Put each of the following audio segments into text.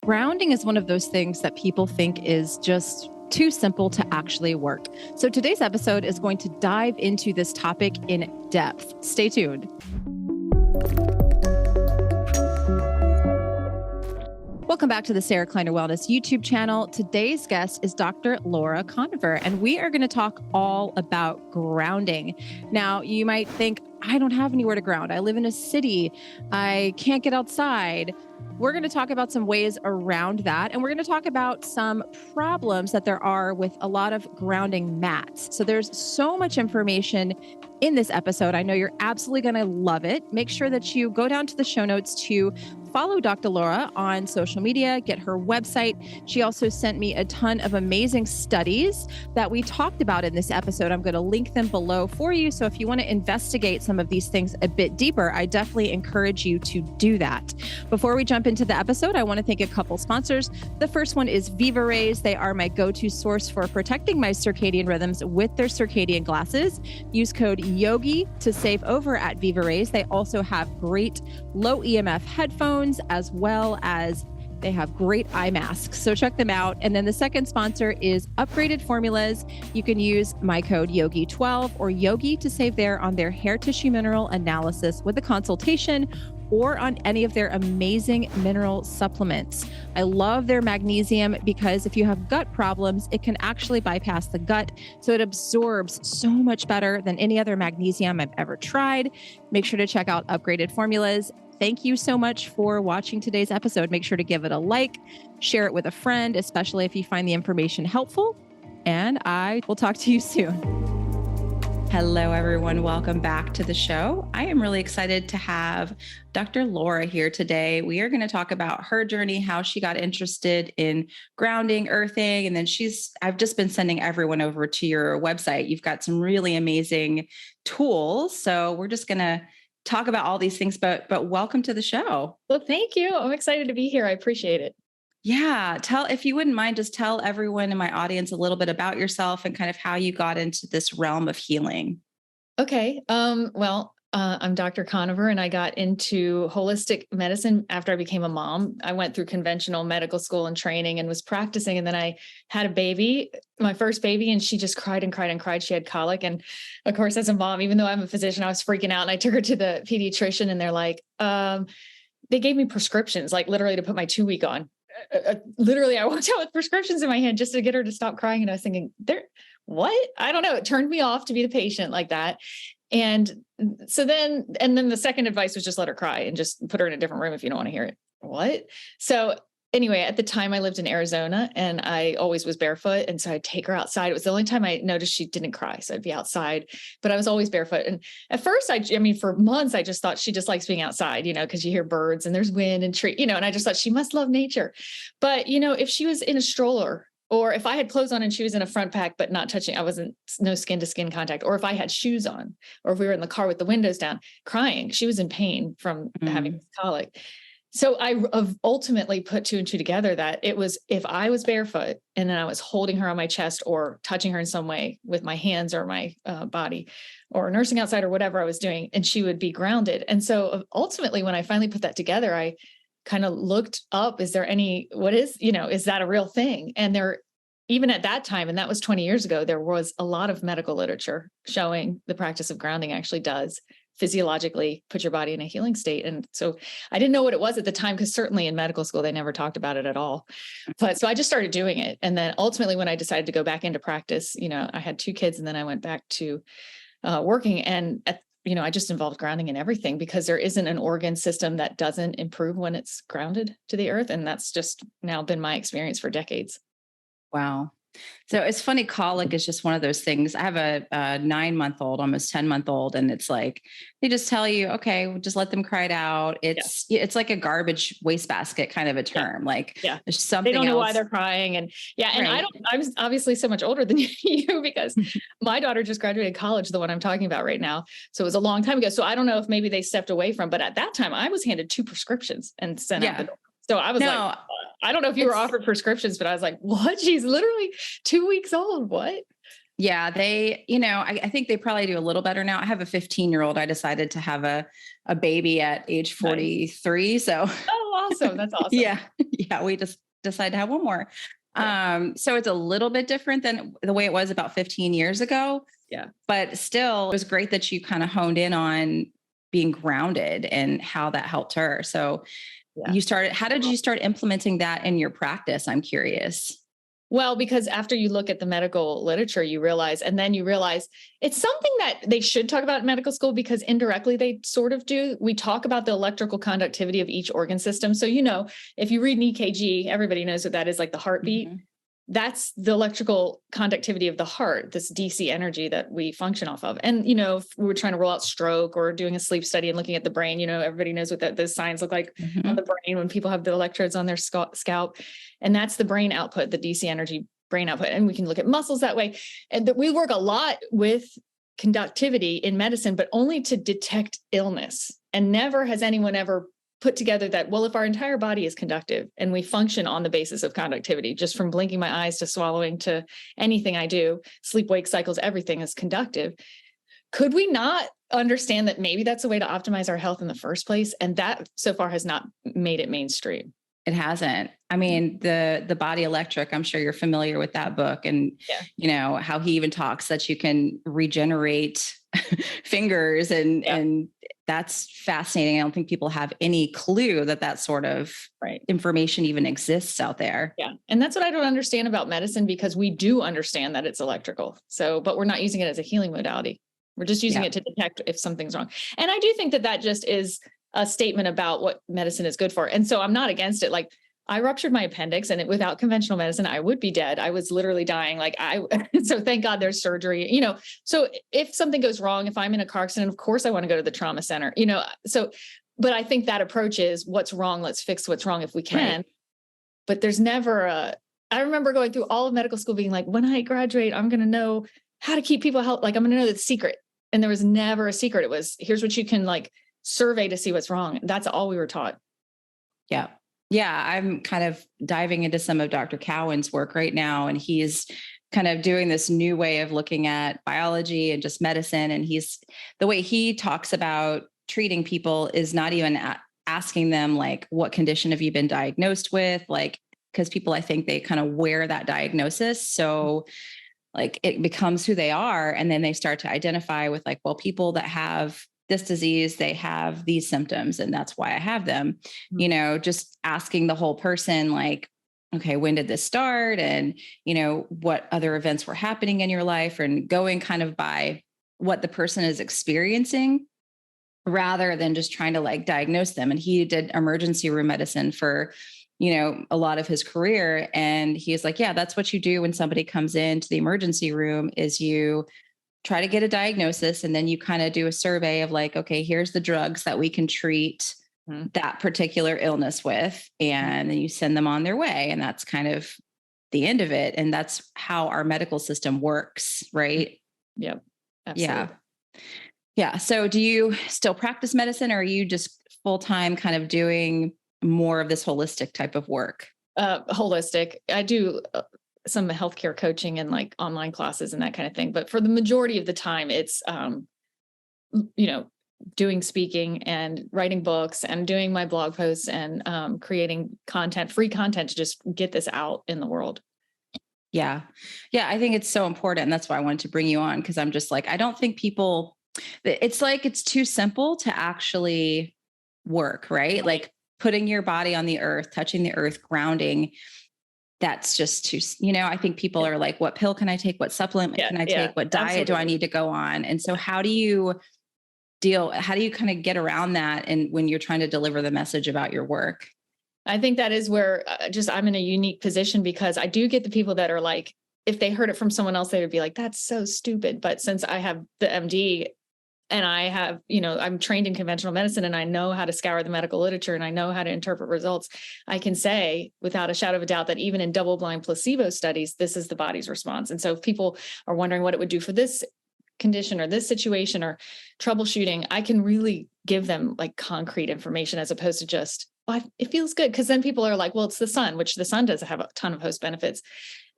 Grounding is one of those things that people think is just too simple to actually work. So today's episode is going to dive into this topic in depth. Stay tuned. Welcome back to the Sarah Kleiner Wellness YouTube channel. Today's guest is Dr. Laura Koniver, and we are going to talk all about grounding. Now, you might think, I don't have anywhere to ground. I live in a city. I can't get outside. We're going to talk about some ways around that. And we're going to talk about some problems that there are with a lot of grounding mats. So there's so much information in this episode. I know you're absolutely going to love it. Make sure that you go down to the show notes to follow Dr. Laura on social media, get her website. She also sent me a ton of amazing studies that we talked about in this episode. I'm going to link them below for you. So if you want to investigate some of these things a bit deeper, I definitely encourage you to do that. Before we jump into the episode, I want to thank a couple sponsors. The first one is Viva Rays. They are my go-to source for protecting my circadian rhythms with their circadian glasses. Use code YOGI to save over at Viva Rays. They also have great low EMF headphones, as well as they have great eye masks. So check them out. And then the second sponsor is Upgraded Formulas. You can use my code YOGI12 or YOGI to save there on their hair tissue mineral analysis with a consultation, or on any of their amazing mineral supplements. I love their magnesium because if you have gut problems, it can actually bypass the gut. So it absorbs so much better than any other magnesium I've ever tried. Make sure to check out Upgraded Formulas. Thank you so much for watching today's episode. Make sure to give it a like, share it with a friend, especially if you find the information helpful. And I will talk to you soon. Hello, everyone. Welcome back to the show. I am really excited to have Dr. Laura here today. We are going to talk about her journey, how she got interested in grounding, earthing, and then I've just been sending everyone over to your website. You've got some really amazing tools. So we're just going to talk about all these things, but welcome to the show. Well, thank you. I'm excited to be here. I appreciate it. Yeah. If you wouldn't mind, just tell everyone in my audience a little bit about yourself and kind of how you got into this realm of healing. Okay. I'm Dr. Koniver, and I got into holistic medicine after I became a mom. I went through conventional medical school and training and was practicing. And then I had a baby, my first baby, and she just cried and cried and cried. She had colic. And of course, as a mom, even though I'm a physician, I was freaking out. And I took her to the pediatrician, and they're like, they gave me prescriptions, like literally to put my 2-week on. Literally, I walked out with prescriptions in my hand just to get her to stop crying. And I was thinking, what? I don't know. It turned me off to be the patient like that. And so then the second advice was just let her cry and just put her in a different room if you don't want to hear it. What? So anyway, at the time I lived in Arizona and I always was barefoot. And so I'd take her outside. It was the only time I noticed she didn't cry. So I'd be outside, but I was always barefoot. And at first for months, I just thought she just likes being outside, because you hear birds and there's wind and tree, and I just thought she must love nature. But, if she was in a stroller, or if I had clothes on and she was in a front pack, but not touching, no skin to skin contact, or if I had shoes on, or if we were in the car with the windows down crying, she was in pain from having colic. So I ultimately put 2 and 2 together that it was, if I was barefoot and then I was holding her on my chest or touching her in some way with my hands or my body or nursing outside or whatever I was doing, and she would be grounded. And so ultimately, when I finally put that together, I kind of looked up, is that a real thing? And even at that time, and that was 20 years ago, there was a lot of medical literature showing the practice of grounding actually does physiologically put your body in a healing state. And so I didn't know what it was at the time, because certainly in medical school, they never talked about it at all. But so I just started doing it. And then ultimately, when I decided to go back into practice, I had 2 kids, and then I went back to working, and I just involved grounding in everything, because there isn't an organ system that doesn't improve when it's grounded to the earth. And that's just now been my experience for decades. Wow. So it's funny. Colic is just one of those things. I have a 9-month-old, almost 10-month-old, and it's like, they just tell you, okay, we'll just let them cry it out. It's like a garbage wastebasket kind of a term. There's something they don't know else. why they're crying. And Right. I'm obviously so much older than you, because my daughter just graduated college, the one I'm talking about right now. So it was a long time ago. So I don't know if maybe they stepped away from, but at that time I was handed 2 prescriptions and sent out the door. So I was like, I don't know if you were offered prescriptions, but I was like, what? She's literally 2 weeks old. What? Yeah, I think they probably do a little better now. I have a 15-year-old. I decided to have a baby at age Nice. 43. So Oh, awesome. That's awesome. yeah, yeah, we just decided to have one more. Yeah. So it's a little bit different than the way it was about 15 years ago, Yeah. but still it was great that you kind of honed in on being grounded and how that helped her. So Yeah. how did you start implementing that in your practice? I'm curious. Well, because after you look at the medical literature, you realize, and then you realize it's something that they should talk about in medical school because indirectly they sort of do. We talk about the electrical conductivity of each organ system. So, if you read an EKG, everybody knows what that is, like the heartbeat. Mhm. That's the electrical conductivity of the heart, this DC energy that we function off of. And, if we were trying to roll out stroke or doing a sleep study and looking at the brain, everybody knows what those signs look like on Mhm. the brain when people have the electrodes on their scalp. And that's the brain output, the DC energy brain output. And we can look at muscles that way. And that we work a lot with conductivity in medicine, but only to detect illness. And never has anyone ever put together that, well, if our entire body is conductive and we function on the basis of conductivity, just from blinking my eyes to swallowing to anything I do, sleep wake cycles, everything is conductive. Could we not understand that maybe that's a way to optimize our health in the first place? And that so far has not made it mainstream. It hasn't. I mean, the Body Electric, I'm sure you're familiar with that book, and Yeah. how he even talks that you can regenerate fingers, Yeah. and that's fascinating. I don't think people have any clue that sort of Right. information even exists out there. Yeah. And that's what I don't understand about medicine, because we do understand that it's electrical. So, but we're not using it as a healing modality. We're just using Yeah. it to detect if something's wrong. And I do think that that just is a statement about what medicine is good for. And so I'm not against it. Like, I ruptured my appendix, and without conventional medicine, I would be dead. I was literally dying. So thank God there's surgery, so if something goes wrong, if I'm in a car accident, of course I want to go to the trauma center, but I think that approach is what's wrong. Let's fix what's wrong if we can. Right. But there's never I remember going through all of medical school being like, when I graduate, I'm going to know how to keep people healthy. Like, I'm going to know the secret. And there was never a secret. It was, here's what you can survey to see what's wrong. That's all we were taught. Yeah. Yeah. I'm kind of diving into some of Dr. Cowan's work right now, and he's kind of doing this new way of looking at biology and just medicine. And the way he talks about treating people is not even asking them, like, what condition have you been diagnosed with? Like, because people, I think they kind of wear that diagnosis. So like it becomes who they are. And then they start to identify with, like, well, people that have this disease, they have these symptoms, and that's why I have them. Just asking the whole person, like, okay, when did this start? And, what other events were happening in your life, and going kind of by what the person is experiencing rather than just trying to diagnose them. And he did emergency room medicine for, a lot of his career. And he's like, yeah, that's what you do when somebody comes into the emergency room, is you try to get a diagnosis, and then you kind of do a survey of, like, okay, here's the drugs that we can treat that particular illness with, and then you send them on their way. And that's kind of the end of it. And that's how our medical system works, right? Yep. Absolutely. Yeah. Yeah. So do you still practice medicine, or are you just full-time kind of doing more of this holistic type of work? Holistic. I do some healthcare coaching and online classes and that kind of thing. But for the majority of the time, it's, doing speaking and writing books and doing my blog posts and creating content, free content, to just get this out in the world. Yeah. Yeah. I think it's so important. And that's why I wanted to bring you on, because I'm just like, I don't think it's too simple to actually work, right? Like putting your body on the earth, touching the earth, grounding. That's just too, I think people are like, what pill can I take? What supplement can I take? What diet do I need to go on? And so how do you kind of get around that, and when you're trying to deliver the message about your work? I think that is where I'm in a unique position, because I do get the people that are like, if they heard it from someone else, they would be like, that's so stupid. But since I have the MD, and I have, I'm trained in conventional medicine, and I know how to scour the medical literature, and I know how to interpret results, I can say without a shadow of a doubt that even in double-blind placebo studies, this is the body's response. And so if people are wondering what it would do for this condition or this situation or troubleshooting, I can really give them concrete information, as opposed to just, it feels good. Because then people are like, well, it's the sun, which the sun does have a ton of host benefits.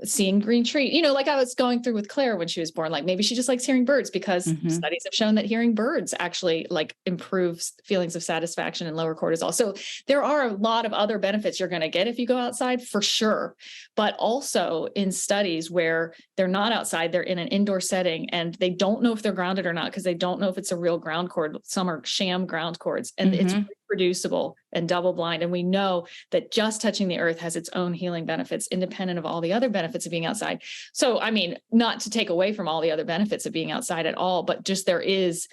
seeing green tree, like I was going through with Claire when she was born, like maybe she just likes hearing birds because studies have shown that hearing birds actually like improves feelings of satisfaction and lower cortisol. So there are a lot of other benefits you're going to get if you go outside for sure. But also in studies where they're not outside, they're in an indoor setting and they don't know if they're grounded or not, because they don't know if it's a real ground cord. Some are sham ground cords, and it's reproducible and double blind. And we know that just touching the earth has its own healing benefits, independent of all the other benefits of being outside. So, I mean, not to take away from all the other benefits of being outside at all, but just there is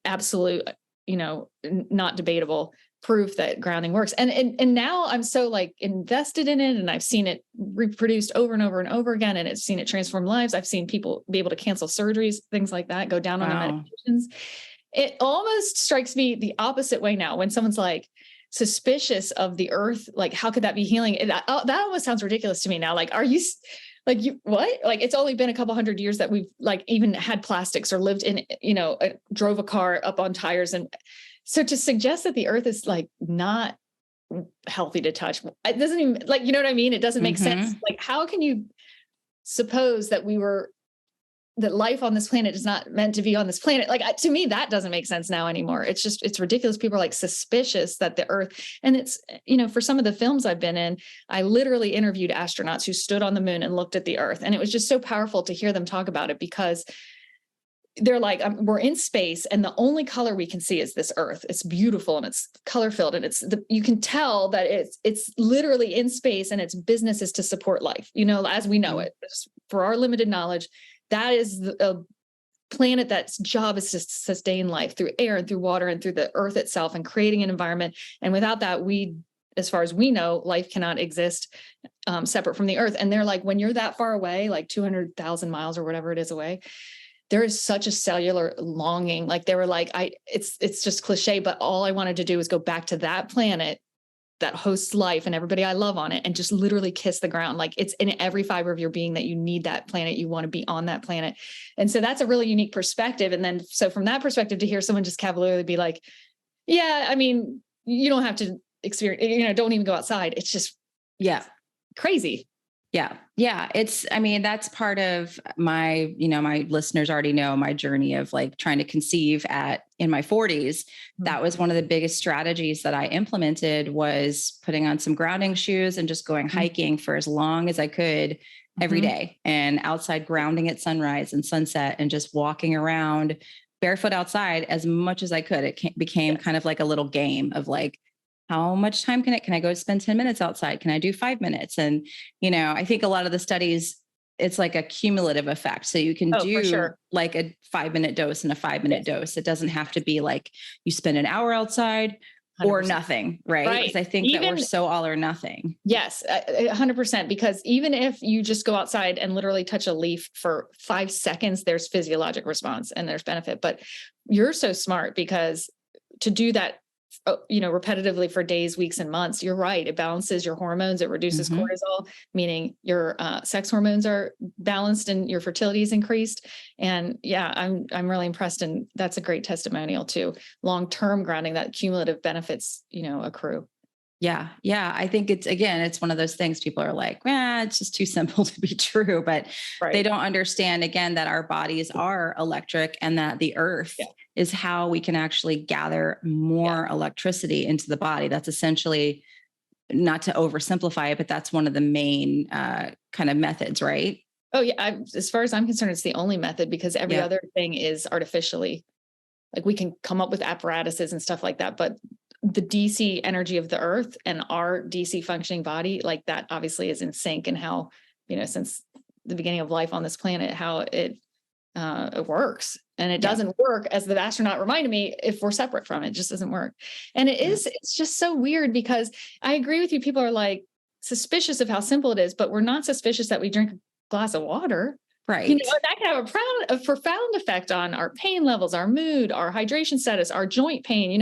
absolute, not debatable proof that grounding works. And now I'm so like invested in it, and I've seen it reproduced over and over and over again, and it's seen it transform lives. I've seen people be able to cancel surgeries, things like that, go down on their medications. It almost strikes me the opposite way now when someone's like suspicious of the earth, like how could that be healing? That almost sounds ridiculous to me now. Like, are you like, you what? Like, it's only been a couple hundred years that we've like even had plastics or lived in, drove a car up on tires. And so to suggest that the earth is like not healthy to touch, it doesn't even like, you know what I mean? It doesn't make sense. Like, how can you suppose that that life on this planet is not meant to be on this planet? Like, to me, that doesn't make sense now anymore. It's ridiculous. People are like suspicious that the earth, and it's, for some of the films I've been in, I literally interviewed astronauts who stood on the moon and looked at the earth. And it was just so powerful to hear them talk about it, because they're like, we're in space and the only color we can see is this earth. It's beautiful and it's color filled, and you can tell that it's literally in space, and its business is to support life, as we know it. For our limited knowledge, that is a planet that's job is to sustain life through air and through water and through the earth itself, and creating an environment. And without that, as far as we know, life cannot exist separate from the earth. And they're like, when you're that far away, like 200,000 miles or whatever it is away, there is such a cellular longing. Like they were like, it's just cliche, but all I wanted to do was go back to that planet that hosts life and everybody I love on it, and just literally kiss the ground. Like, it's in every fiber of your being that you need that planet. You want to be on that planet. And so that's a really unique perspective. And then, so from that perspective, to hear someone just cavalierly be like, yeah, I mean, you don't have to experience, don't even go outside. It's just, crazy. Yeah. That's part of my, my listeners already know my journey of like trying to conceive in my 40s. That was one of the biggest strategies that I implemented, was putting on some grounding shoes and just going hiking for as long as I could every day, and outside grounding at sunrise and sunset, and just walking around barefoot outside as much as I could. It became kind of like a little game of like, how much time can I go spend 10 minutes outside? Can I do 5 minutes? And, I think a lot of the studies, it's like a cumulative effect. So you can do like a 5-minute dose and a 5-minute dose. It doesn't have to be like you spend an hour outside 100%. Or nothing. Right. Because I think that we're so all or nothing. Yes, 100%. Because even if you just go outside and literally touch a leaf for 5 seconds, there's physiologic response and there's benefit. But you're so smart, because to do that, repetitively for days, weeks, and months, you're right. It balances your hormones. It reduces cortisol, meaning your sex hormones are balanced and your fertility is increased. And yeah, I'm really impressed. And that's a great testimonial to long-term grounding, that cumulative benefits, accrue. Yeah. I think it's one of those things people are like, it's just too simple to be true, but they don't understand, again, that our bodies are electric, and that the earth is how we can actually gather more electricity into the body. That's essentially, not to oversimplify it, but that's one of the main kind of methods, right? Oh yeah. As far as I'm concerned, it's the only method, because every other thing is artificially, like we can come up with apparatuses and stuff like that, but the DC energy of the earth and our DC functioning body, like that obviously is in sync, and how, since the beginning of life on this planet, how it works. And it doesn't work, as the astronaut reminded me, if we're separate from it. It just doesn't work. And it's just so weird, because I agree with you. People are like suspicious of how simple it is, but we're not suspicious that we drink a glass of water. Right. That can have a profound effect on our pain levels, our mood, our hydration status, our joint pain,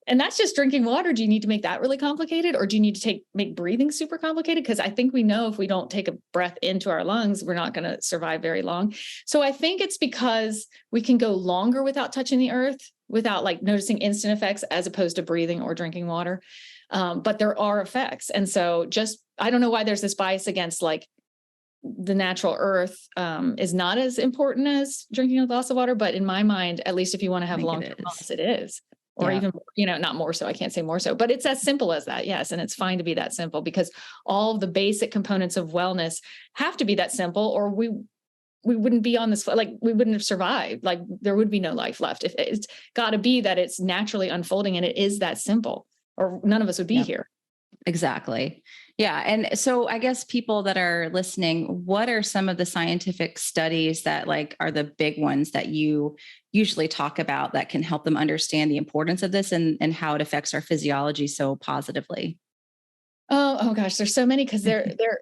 and that's just drinking water. Do you need to make that really complicated, or do you need to make breathing super complicated? Because I think we know if we don't take a breath into our lungs, we're not going to survive very long. So I think it's because we can go longer without touching the earth, without like noticing instant effects, as opposed to breathing or drinking water. But there are effects. And so I don't know why there's this bias against like the natural earth is not as important as drinking a glass of water. But in my mind, at least if you want to I have think long-term it is. wellness, it is. Or Yeah. even, not more so. I can't say more so, but it's as simple as that. Yes. And it's fine to be that simple, because all of the basic components of wellness have to be that simple, or we wouldn't be on this, like we wouldn't have survived. Like there would be no life left. If it's got to be that it's naturally unfolding and it is that simple, or none of us would be Yeah. here. Exactly. Yeah. And so I guess people that are listening, what are some of the scientific studies that like are the big ones that you usually talk about that can help them understand the importance of this and how it affects our physiology so positively? Oh gosh, there's so many, because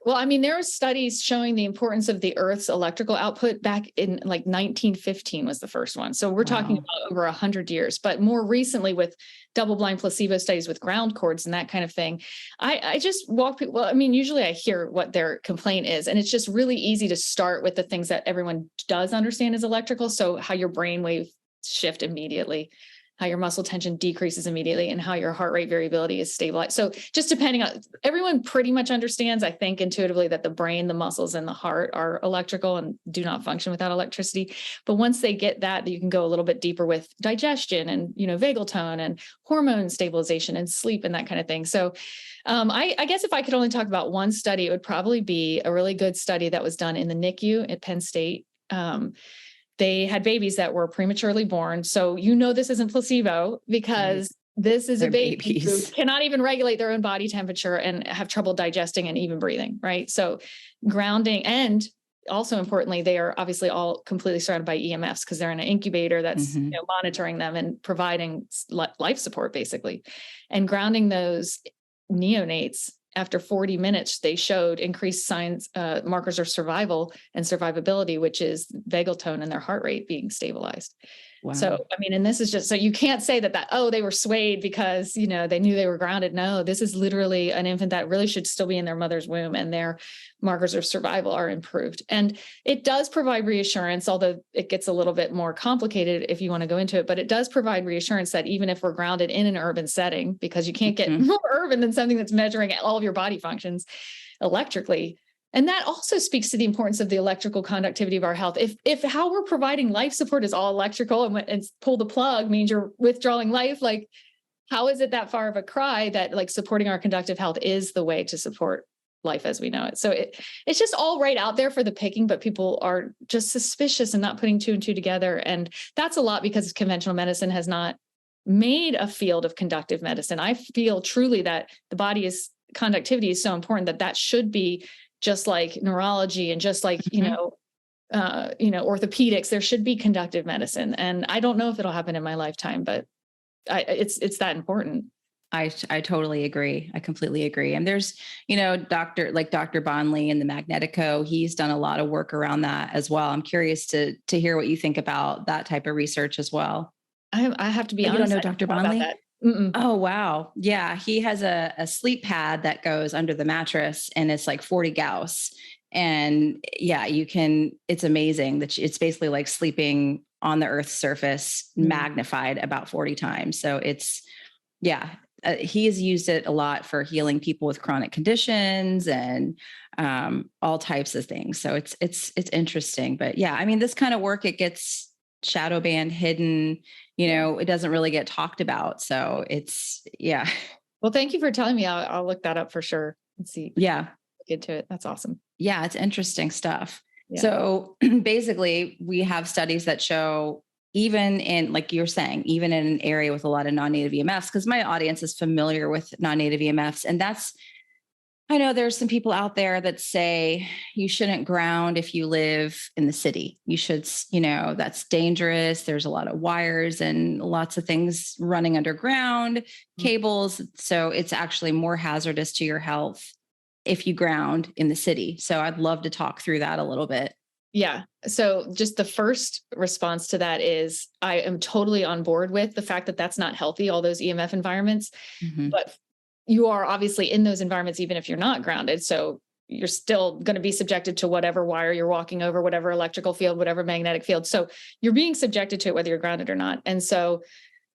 well, I mean, there are studies showing the importance of the Earth's electrical output back in like 1915 was the first one. So we're talking Wow. about over 100 years, but more recently with double-blind placebo studies with ground cords and that kind of thing. I just walk people. Well, I mean, usually I hear what their complaint is, and it's just really easy to start with the things that everyone does understand is electrical. So how your brain wave shift immediately, how your muscle tension decreases immediately, and how your heart rate variability is stabilized. So just depending on, everyone pretty much understands, I think, intuitively, that the brain, the muscles, and the heart are electrical and do not function without electricity. But once they get that, you can go a little bit deeper with digestion and, vagal tone and hormone stabilization and sleep and that kind of thing. So I guess if I could only talk about one study, it would probably be a really good study that was done in the NICU at Penn State. They had babies that were prematurely born. So this isn't placebo, because this is a They're baby who babies. cannot even regulate their own body temperature and have trouble digesting and even breathing, right? So grounding, and also importantly, they are obviously all completely surrounded by EMFs, because they're in an incubator that's Mhm. monitoring them and providing life support, basically. And grounding those neonates, after 40 minutes, they showed increased signs, markers of survival and survivability, which is vagal tone and their heart rate being stabilized. Wow. So, I mean, and this is just, so you can't say that, they were swayed because, they knew they were grounded. No, this is literally an infant that really should still be in their mother's womb, and their markers of survival are improved. And it does provide reassurance, although it gets a little bit more complicated if you want to go into it, but it does provide reassurance that even if we're grounded in an urban setting, because you can't get more urban than something that's measuring all of your body functions electrically. And that also speaks to the importance of the electrical conductivity of our health. If how we're providing life support is all electrical, and pull the plug means you're withdrawing life, like how is it that far of a cry that like supporting our conductive health is the way to support life as we know it? So it's just all right out there for the picking, but people are just suspicious and not putting two and two together. And that's a lot because conventional medicine has not made a field of conductive medicine. I feel truly that the body's conductivity is so important that should be just like neurology and just like, orthopedics, there should be conductive medicine. And I don't know if it'll happen in my lifetime, but it's that important. I totally agree. I completely agree. And there's, Dr. Bonley and the Magnetico, he's done a lot of work around that as well. I'm curious to hear what you think about that type of research as well. I have to be honest. You don't know Dr. Bonley? Mm-mm. Oh, wow. Yeah. He has a sleep pad that goes under the mattress, and it's like 40 Gauss. And yeah, it's amazing that it's basically like sleeping on the Earth's surface, magnified about 40 times. So he has used it a lot for healing people with chronic conditions and all types of things. So it's interesting, but yeah, I mean, this kind of work, it gets shadow banned, hidden, it doesn't really get talked about. So yeah. Well, thank you for telling me. I'll look that up for sure and see. Yeah. Look into it. That's awesome. Yeah. It's interesting stuff. Yeah. So basically we have studies that show, even in, like you're saying, even in an area with a lot of non-native EMFs, because my audience is familiar with non-native EMFs. And I know there's some people out there that say you shouldn't ground if you live in the city. You should, that's dangerous. There's a lot of wires and lots of things running underground, cables. So it's actually more hazardous to your health if you ground in the city. So I'd love to talk through that a little bit. Yeah. So just the first response to that is I am totally on board with the fact that that's not healthy, all those EMF environments, but you are obviously in those environments, even if you're not grounded. So you're still going to be subjected to whatever wire you're walking over, whatever electrical field, whatever magnetic field. So you're being subjected to it, whether you're grounded or not. And so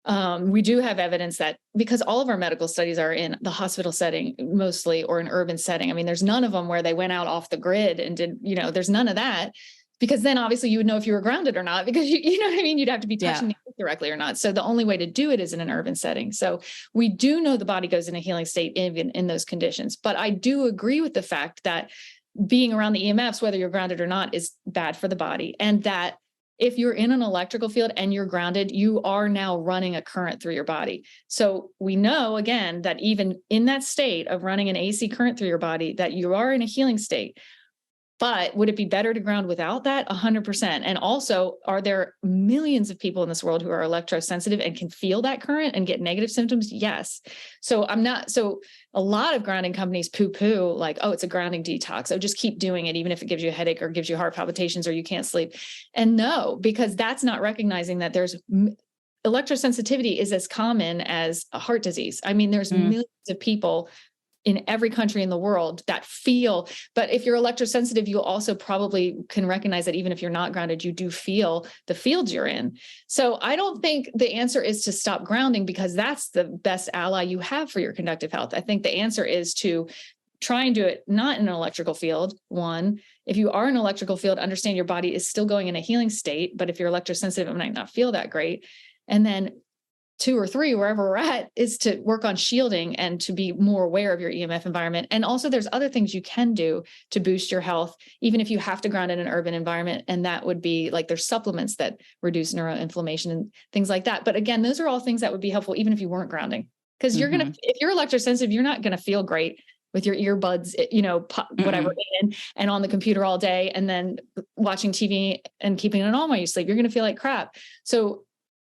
We do have evidence that, because all of our medical studies are in the hospital setting mostly, or an urban setting. I mean, there's none of them where they went out off the grid and did, there's none of that, because then obviously you would know if you were grounded or not, because you know what I mean? You'd have to be touching the earth directly or not. So the only way to do it is in an urban setting. So we do know the body goes in a healing state even in those conditions. But I do agree with the fact that being around the EMFs, whether you're grounded or not, is bad for the body. And that if you're in an electrical field and you're grounded, you are now running a current through your body. So we know, again, that even in that state of running an AC current through your body, that you are in a healing state. But would it be better to ground without that? 100%. And also, are there millions of people in this world who are electrosensitive and can feel that current and get negative symptoms? Yes. So a lot of grounding companies poo-poo like, oh, it's a grounding detox. Oh, just keep doing it, even if it gives you a headache or gives you heart palpitations or you can't sleep. And no, because that's not recognizing that electrosensitivity is as common as a heart disease. I mean, there's millions of people in every country in the world that feel, but if you're electrosensitive, you also probably can recognize that even if you're not grounded, you do feel the fields you're in. So I don't think the answer is to stop grounding, because that's the best ally you have for your conductive health. I think the answer is to try and do it not in an electrical field. One, if you are in an electrical field, understand your body is still going in a healing state, but if you're electrosensitive, it might not feel that great. And then 2 or 3, wherever we're at, is to work on shielding and to be more aware of your EMF environment. And also there's other things you can do to boost your health, even if you have to ground in an urban environment. And that would be like, there's supplements that reduce neuroinflammation and things like that. But again, those are all things that would be helpful, even if you weren't grounding, because if you're electrosensitive, you're not going to feel great with your earbuds, whatever, and on the computer all day, and then watching TV and keeping it on while you sleep. You're going to feel like crap. So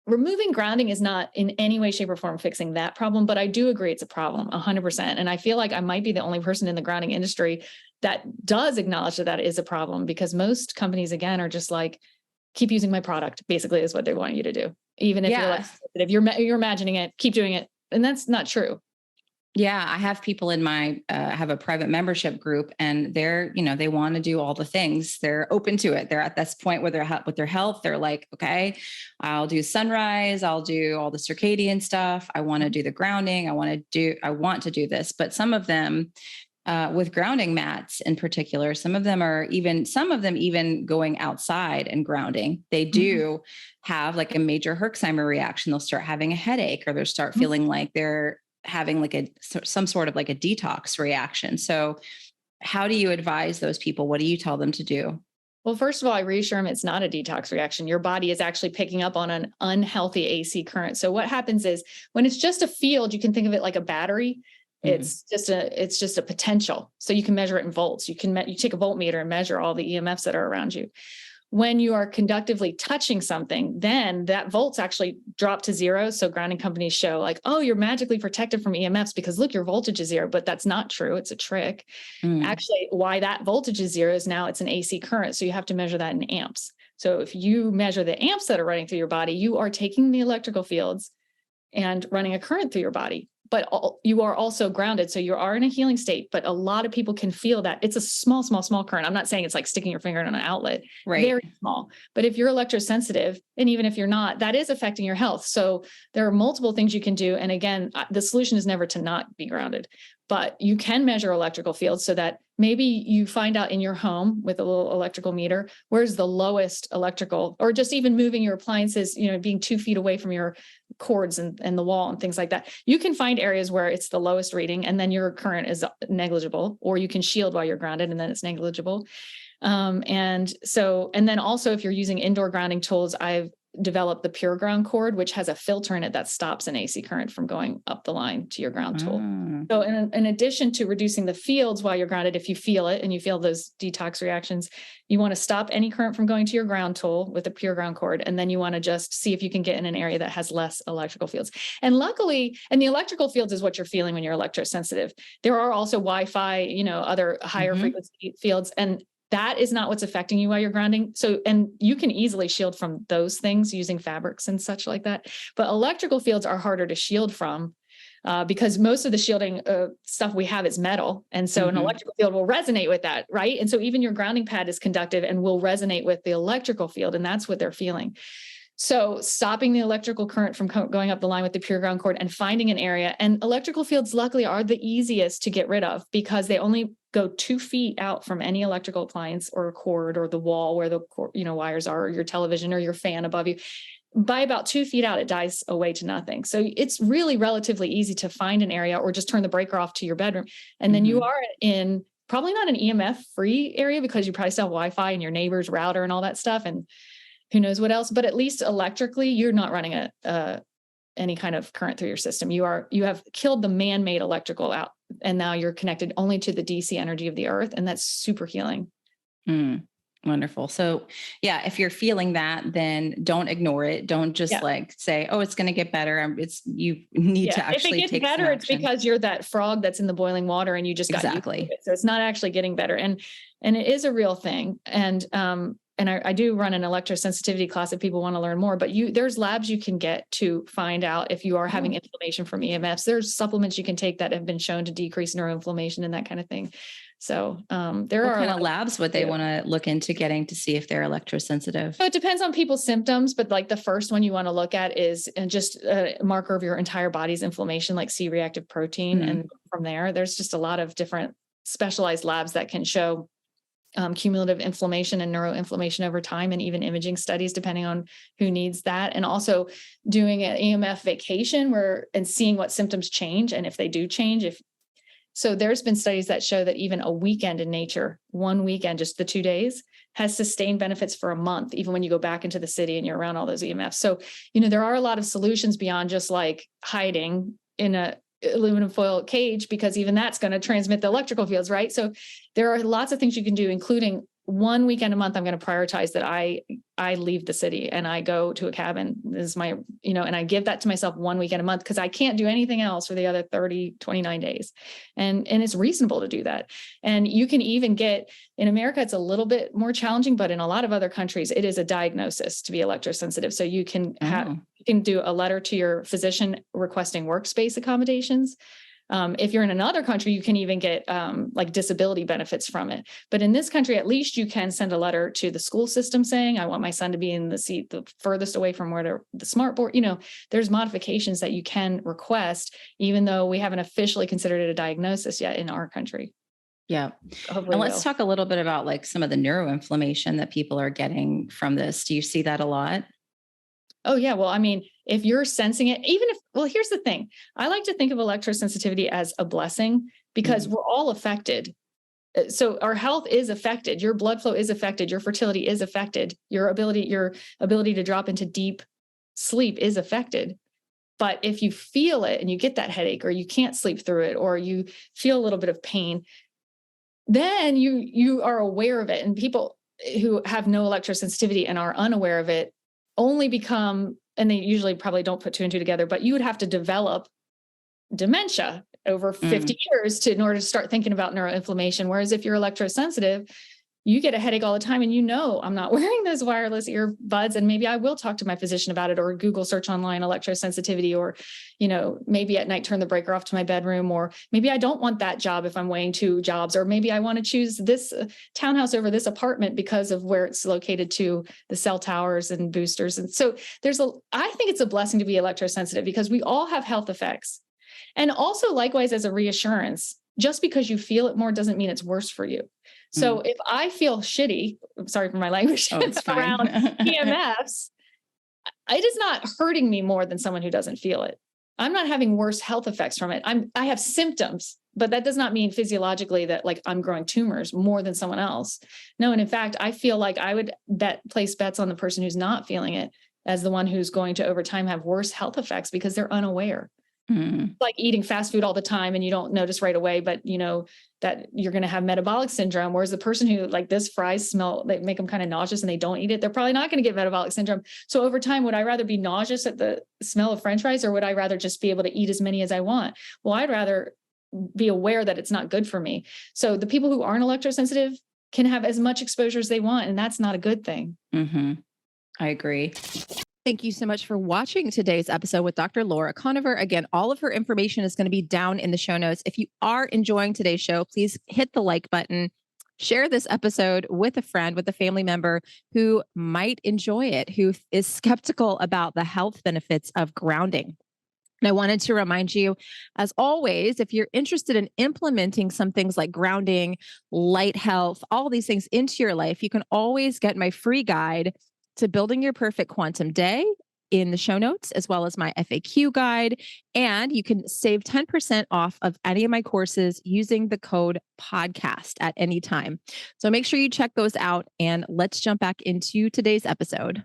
removing grounding is not in any way, shape, or form fixing that problem, but I do agree it's a problem 100%. And I feel like I might be the only person in the grounding industry that does acknowledge that that is a problem, because most companies, again, are just like, keep using my product, basically, is what they want you to do. Even if you're imagining it, keep doing it. And that's not true. Yeah, I have people in my, have a private membership group, and they're, they want to do all the things. They're open to it. They're at this point where with their health, they're like, okay, I'll do sunrise. I'll do all the circadian stuff. I want to do the grounding. I want to do this. But some of them, with grounding mats in particular, some of them even going outside and grounding, they do have like a major Herxheimer reaction. They'll start having a headache, or they'll start feeling like they're having like some sort of like a detox reaction. So how do you advise those people? What do you tell them to do? Well, first of all, I reassure them it's not a detox reaction. Your body is actually picking up on an unhealthy AC current. So what happens is, when it's just a field, you can think of it like a battery. It's just a potential. So you can measure it in volts. You take a voltmeter and measure all the EMFs that are around you. When you are conductively touching something, then that volts actually drop to 0. So grounding companies show like, oh, you're magically protected from EMFs because look, your voltage is 0, but that's not true. It's a trick. Actually, why that voltage is 0 is now it's an AC current. So you have to measure that in amps. So if you measure the amps that are running through your body, you are taking the electrical fields and running a current through your body. But you are also grounded. So you are in a healing state, but a lot of people can feel that it's a small current. I'm not saying it's like sticking your finger in an outlet, right? Very small. But if you're electrosensitive, and even if you're not, that is affecting your health. So there are multiple things you can do. And again, the solution is never to not be grounded, but you can measure electrical fields so that maybe you find out in your home with a little electrical meter, where's the lowest electrical, or just even moving your appliances, being 2 feet away from your cords and the wall and things like that. You can find areas where it's the lowest reading and then your current is negligible, or you can shield while you're grounded and then it's negligible. And then also if you're using indoor grounding tools, I've developed the Pure Ground cord, which has a filter in it that stops an AC current from going up the line to your ground tool. So in addition to reducing the fields while you're grounded, if you feel it and you feel those detox reactions, you want to stop any current from going to your ground tool with a Pure Ground cord. And then you want to just see if you can get in an area that has less electrical fields. And luckily, and the electrical fields is what you're feeling when you're electrosensitive. There are also Wi-Fi, other higher frequency fields, and that is not what's affecting you while you're grounding. So, and you can easily shield from those things using fabrics and such like that. But electrical fields are harder to shield from because most of the shielding stuff we have is metal. And so an electrical field will resonate with that, right? And so even your grounding pad is conductive and will resonate with the electrical field. And that's what they're feeling. So stopping the electrical current from going up the line with the pure ground cord and finding an area. And electrical fields, luckily, are the easiest to get rid of because they only go 2 feet out from any electrical appliance or cord or the wall where the wires are, or your television or your fan above you. By about 2 feet out, it dies away to nothing. So it's really relatively easy to find an area or just turn the breaker off to your bedroom. And then you are in probably not an EMF free area because you probably still have Wi-Fi and your neighbor's router and all that stuff. And who knows what else, but at least electrically, you're not running any kind of current through your system. You have killed the man-made electrical out, and now you're connected only to the DC energy of the earth. And that's super healing. Wonderful. So yeah, if you're feeling that, then don't ignore it. Don't just say, oh, it's going to get better. You need to actually if it gets better, it's because you're that frog that's in the boiling water and you just got used to it. So it's not actually getting better. And it is a real thing. And I do run an electrosensitivity class if people want to learn more, but there's labs you can get to find out if you are having inflammation from EMFs. There's supplements you can take that have been shown to decrease neuroinflammation and that kind of thing. So there are what kind of labs would they want to look into getting to see if they're electrosensitive? So it depends on people's symptoms, but like the first one you want to look at is just a marker of your entire body's inflammation, like C-reactive protein. And from there's just a lot of different specialized labs that can show cumulative inflammation and neuroinflammation over time, and even imaging studies, depending on who needs that. And also doing an EMF vacation and seeing what symptoms change. And if they do change, so there's been studies that show that even a weekend in nature, one weekend, just the 2 days, has sustained benefits for a month, even when you go back into the city and you're around all those EMFs. So, there are a lot of solutions beyond just like hiding in a aluminum foil cage, because even that's going to transmit the electrical fields, right? So there are lots of things you can do, including one weekend a month. I'm going to prioritize that I leave the city and I go to a cabin. This is my, and I give that to myself one weekend a month because I can't do anything else for the other 29 days. And it's reasonable to do that. And you can even in America, it's a little bit more challenging, but in a lot of other countries, it is a diagnosis to be electrosensitive. So you can you can do a letter to your physician requesting workspace accommodations. If you're in another country, you can even get like disability benefits from it. But in this country, at least you can send a letter to the school system saying, I want my son to be in the seat the furthest away from where the smart board, there's modifications that you can request, even though we haven't officially considered it a diagnosis yet in our country. Yeah. And let's talk a little bit about like some of the neuroinflammation that people are getting from this. Do you see that a lot? Oh, yeah. Well, I mean, if you're sensing it, here's the thing. I like to think of electrosensitivity as a blessing because we're all affected. So our health is affected. Your blood flow is affected. Your fertility is affected. Your ability to drop into deep sleep is affected. But if you feel it and you get that headache, or you can't sleep through it, or you feel a little bit of pain, then you are aware of it. And people who have no electrosensitivity and are unaware of it only become, and they usually probably don't put 2 and 2 together, but you would have to develop dementia over 50 years in order to start thinking about neuroinflammation. Whereas if you're electrosensitive, you get a headache all the time and I'm not wearing those wireless earbuds, and maybe I will talk to my physician about it, or Google search online electrosensitivity, or, maybe at night turn the breaker off to my bedroom, or maybe I don't want that job if I'm weighing 2 jobs, or maybe I want to choose this townhouse over this apartment because of where it's located to the cell towers and boosters. And so I think it's a blessing to be electrosensitive because we all have health effects. And also likewise as a reassurance, just because you feel it more doesn't mean it's worse for you. So if I feel shitty, I'm sorry for my language, around PMFs, it is not hurting me more than someone who doesn't feel it. I'm not having worse health effects from it. I have symptoms, but that does not mean physiologically that like I'm growing tumors more than someone else. No. And in fact, I feel like I would place bets on the person who's not feeling it as the one who's going to over time have worse health effects because they're unaware. Like eating fast food all the time and you don't notice right away, but that you're going to have metabolic syndrome. Whereas the person who like this fries smell, they make them kind of nauseous and they don't eat it, they're probably not going to get metabolic syndrome. So over time, would I rather be nauseous at the smell of French fries, or would I rather just be able to eat as many as I want? Well, I'd rather be aware that it's not good for me. So the people who aren't electrosensitive can have as much exposure as they want, and that's not a good thing. I agree. Thank you so much for watching today's episode with Dr. Laura Koniver. Again, all of her information is going to be down in the show notes. If you are enjoying today's show, please hit the like button, Share this episode with a friend, with a family member who might enjoy it, who is skeptical about the health benefits of grounding. And I wanted to remind you, as always, if you're interested in implementing some things like grounding, light health, all these things into your life, you can always get my free guide to building your perfect quantum day in the show notes, as well as my FAQ guide. And you can save 10% off of any of my courses using the code podcast at any time. So make sure you check those out, and let's jump back into today's episode.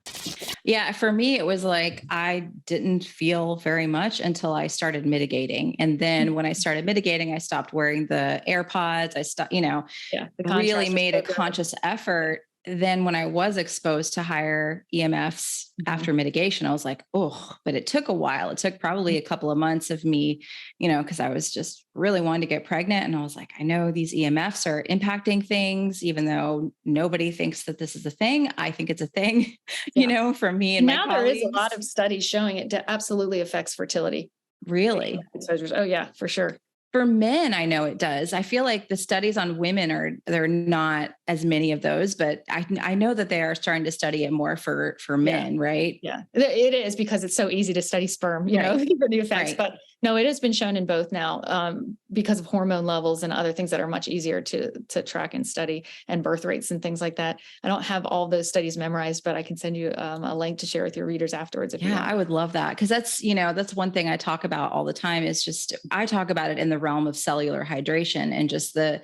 Yeah, for me, it was like I didn't feel very much until I started mitigating. And then when I started mitigating, I stopped wearing the AirPods. I stopped, Yeah. The really contrast is made so a good. conscious effort. Then when I was exposed to higher EMFs after mitigation, I was like, oh, but it took a while. It took probably a couple of months of me, because I was just really wanting to get pregnant. And I was like, I know these EMFs are impacting things, even though nobody thinks that this is a thing. I think it's a thing, Yeah. for me and my Now there is a lot colleagues. of studies showing it absolutely affects fertility. Really? Exposures. Oh yeah, for sure. For men, I know it does. I feel like the studies on women there are not as many of those, but I know that they are starting to study it more for men, right? Yeah, it is, because it's so easy to study sperm, Right. for the effects. Right. But no, it has been shown in both now, because of hormone levels and other things that are much easier to track and study, and birth rates and things like that. I don't have all those studies memorized, but I can send you a link to share with your readers afterwards. If you Yeah, want. I would love that, because that's one thing I talk about all the time. Is just I talk about it in the realm of cellular hydration, and just the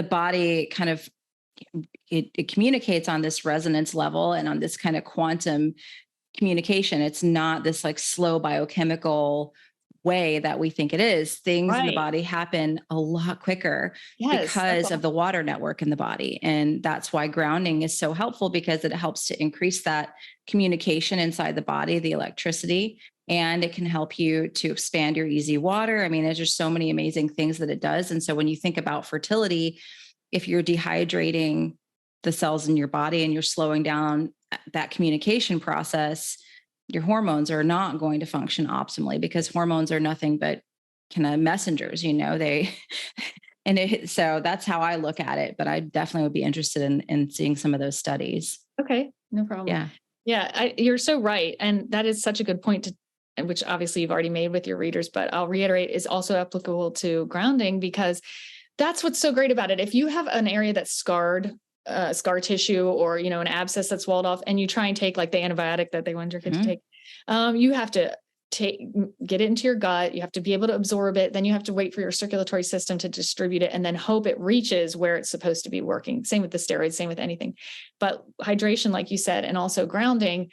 body kind of it communicates on this resonance level and on this kind of quantum communication. It's not this like slow biochemical way that we think it is. Things in the Right. body happen a lot quicker Yes, because of the water network in the body. And that's why grounding is so helpful, because it helps to increase that communication inside the body, the electricity, and it can help you to expand your easy water. I mean, there's just so many amazing things that it does. And so when you think about fertility, if you're dehydrating the cells in your body and you're slowing down that communication process, your hormones are not going to function optimally, because hormones are nothing but kind of messengers, so that's how I look at it. But I definitely would be interested in seeing some of those studies. Okay, no problem. Yeah. Yeah, you're so right. And that is such a good point, which obviously you've already made with your readers, but I'll reiterate, is also applicable to grounding, because that's what's so great about it. If you have an area that's scarred, scar tissue, or, an abscess that's walled off, and you try and take like the antibiotic that they want your kid to take, you have to get it into your gut. You have to be able to absorb it. Then you have to wait for your circulatory system to distribute it, and then hope it reaches where it's supposed to be working. Same with the steroids, same with anything. But hydration, like you said, and also grounding,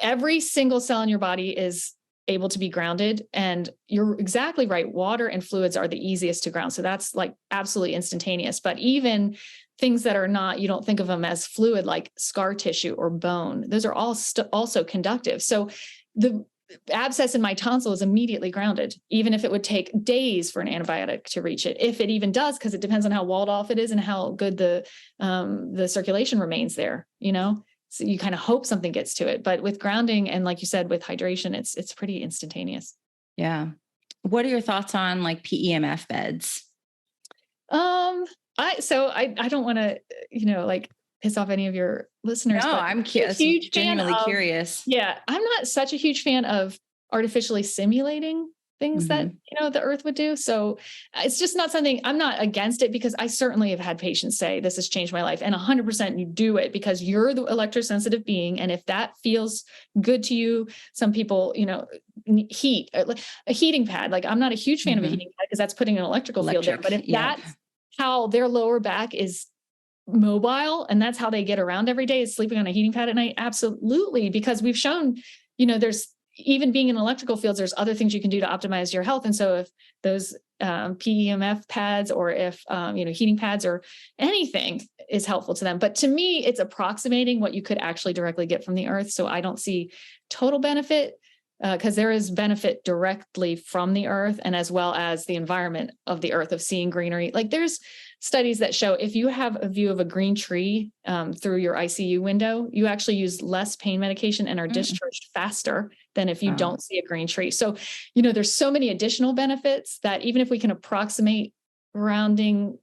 every single cell in your body is able to be grounded. And you're exactly right. Water and fluids are the easiest to ground. So that's like absolutely instantaneous. But even things that are not, you don't think of them as fluid, like scar tissue or bone, those are all also conductive. So the abscess in my tonsil is immediately grounded, even if it would take days for an antibiotic to reach it, if it even does, because it depends on how walled off it is and how good the circulation remains there, So you kind of hope something gets to it. But with grounding, and like you said, with hydration, it's pretty instantaneous. Yeah. What are your thoughts on like PEMF beds? I don't want to, like piss off any of your listeners. No, but I'm huge genuinely fan curious. Yeah, I'm not such a huge fan of artificially simulating things that the earth would do. So it's just not something. I'm not against it, because I certainly have had patients say this has changed my life, and 100% you do it because you're the electrosensitive being, and if that feels good to you. Some people, heat, like a heating pad. Like, I'm not a huge fan of a heating pad, because that's putting an electrical field there. But if that's how their lower back is mobile, and that's how they get around every day, is sleeping on a heating pad at night, absolutely. Because we've shown, there's, even being in electrical fields, there's other things you can do to optimize your health. And so if those PEMF pads, or if heating pads or anything is helpful to them, but to me, it's approximating what you could actually directly get from the earth. So I don't see total benefit, because there is benefit directly from the earth, and as well as the environment of the earth, of seeing greenery. Like, there's studies that show if you have a view of a green tree through your ICU window, you actually use less pain medication and are discharged faster than if you don't see a green tree. So, there's so many additional benefits that even if we can approximate grounding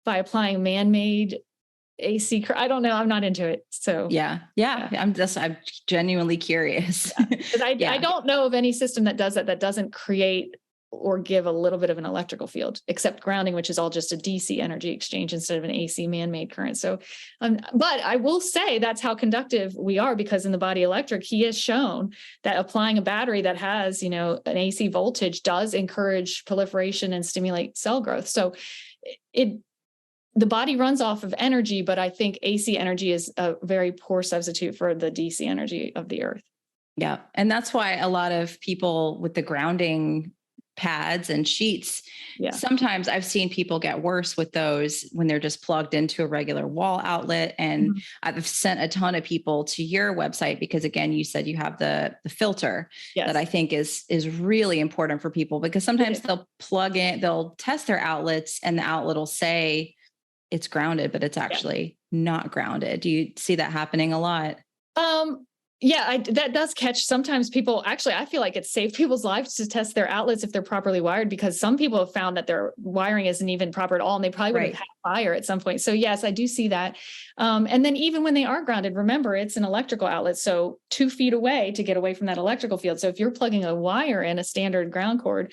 by applying man-made AC. I don't know. I'm not into it. So Yeah. I'm genuinely curious. because I don't know of any system that does that, that doesn't create or give a little bit of an electrical field, except grounding, which is all just a DC energy exchange instead of an AC man-made current. So, but I will say that's how conductive we are, because in the body electric, he has shown that applying a battery that has, an AC voltage does encourage proliferation and stimulate cell growth. So the body runs off of energy, but I think AC energy is a very poor substitute for the DC energy of the earth. Yeah. And that's why a lot of people with the grounding pads and sheets, sometimes I've seen people get worse with those when they're just plugged into a regular wall outlet. And I've sent a ton of people to your website because, again, you said you have the filter that I think is really important for people, because sometimes they'll plug in, they'll test their outlets and the outlet will say it's grounded, but it's actually not grounded. Do you see that happening a lot? That does catch sometimes people. Actually, I feel like it's saved people's lives to test their outlets if they're properly wired, because some people have found that their wiring isn't even proper at all, and they probably would have had fire at some point. So yes, I do see that. And then even when they are grounded, remember, it's an electrical outlet. So 2 feet away to get away from that electrical field. So if you're plugging a wire in a standard ground cord,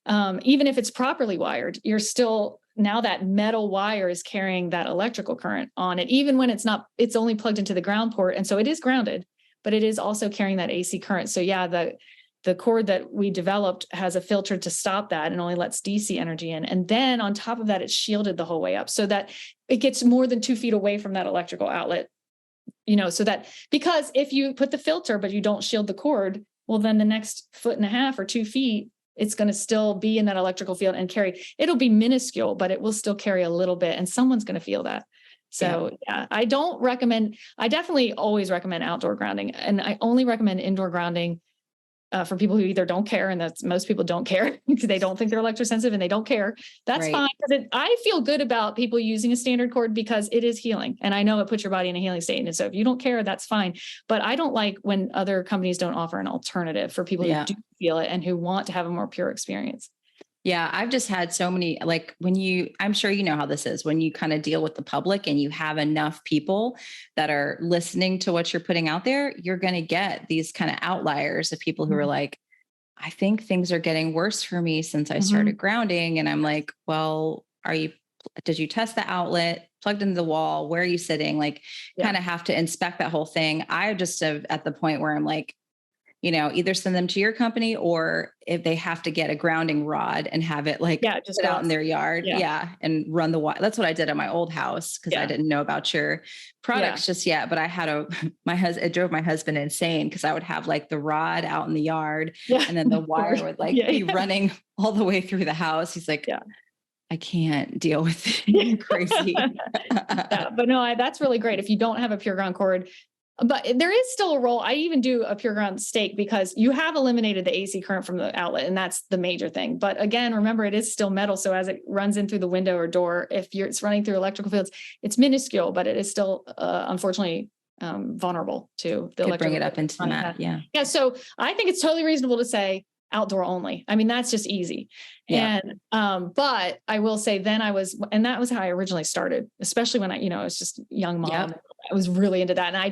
even if it's properly wired, you're still, now that metal wire is carrying that electrical current on it, even when it's not, it's only plugged into the ground port. And so it is grounded, but it is also carrying that AC current. So the cord that we developed has a filter to stop that and only lets DC energy in. And then on top of that, it's shielded the whole way up so that it gets more than 2 feet away from that electrical outlet, so that, because if you put the filter, but you don't shield the cord, well, then the next 1.5 feet or 2 feet, it's going to still be in that electrical field and carry, it'll be minuscule, but it will still carry a little bit, and someone's going to feel that. So I don't recommend, I definitely always recommend outdoor grounding, and I only recommend indoor grounding for people who either don't care, and that's most people don't care because they don't think they're electrosensitive and they don't care. That's fine. I feel good about people using a standard cord because it is healing. And I know it puts your body in a healing state. And so if you don't care, that's fine. But I don't like when other companies don't offer an alternative for people who do feel it and who want to have a more pure experience. Yeah, I've just had so many, like I'm sure you know how this is when you kind of deal with the public and you have enough people that are listening to what you're putting out there, you're going to get these kind of outliers of people who are like, I think things are getting worse for me since I started grounding. And I'm like, well, did you test the outlet, plugged into the wall? Where are you sitting? Like kind of have to inspect that whole thing. I just have at the point where I'm like, either send them to your company, or if they have to get a grounding rod and have it just put out in their yard. And run the wire. That's what I did at my old house, because I didn't know about your products just yet. But I had it drove my husband insane, because I would have like the rod out in the yard and then the wire would be running all the way through the house. He's like, I can't deal with it. You're crazy. But no, that's really great. If you don't have a pure ground cord, but there is still a role. I even do a pure ground stake because you have eliminated the AC current from the outlet, and that's the major thing. But again, remember, it is still metal. So as it runs in through the window or door, it's running through electrical fields, it's minuscule, but it is still, unfortunately, vulnerable to the electrical. Bring it up into that. Yeah. So I think it's totally reasonable to say outdoor only. I mean, that's just easy. And, but I will say then and that was how I originally started, especially when I was just a young mom. I was really into that. And I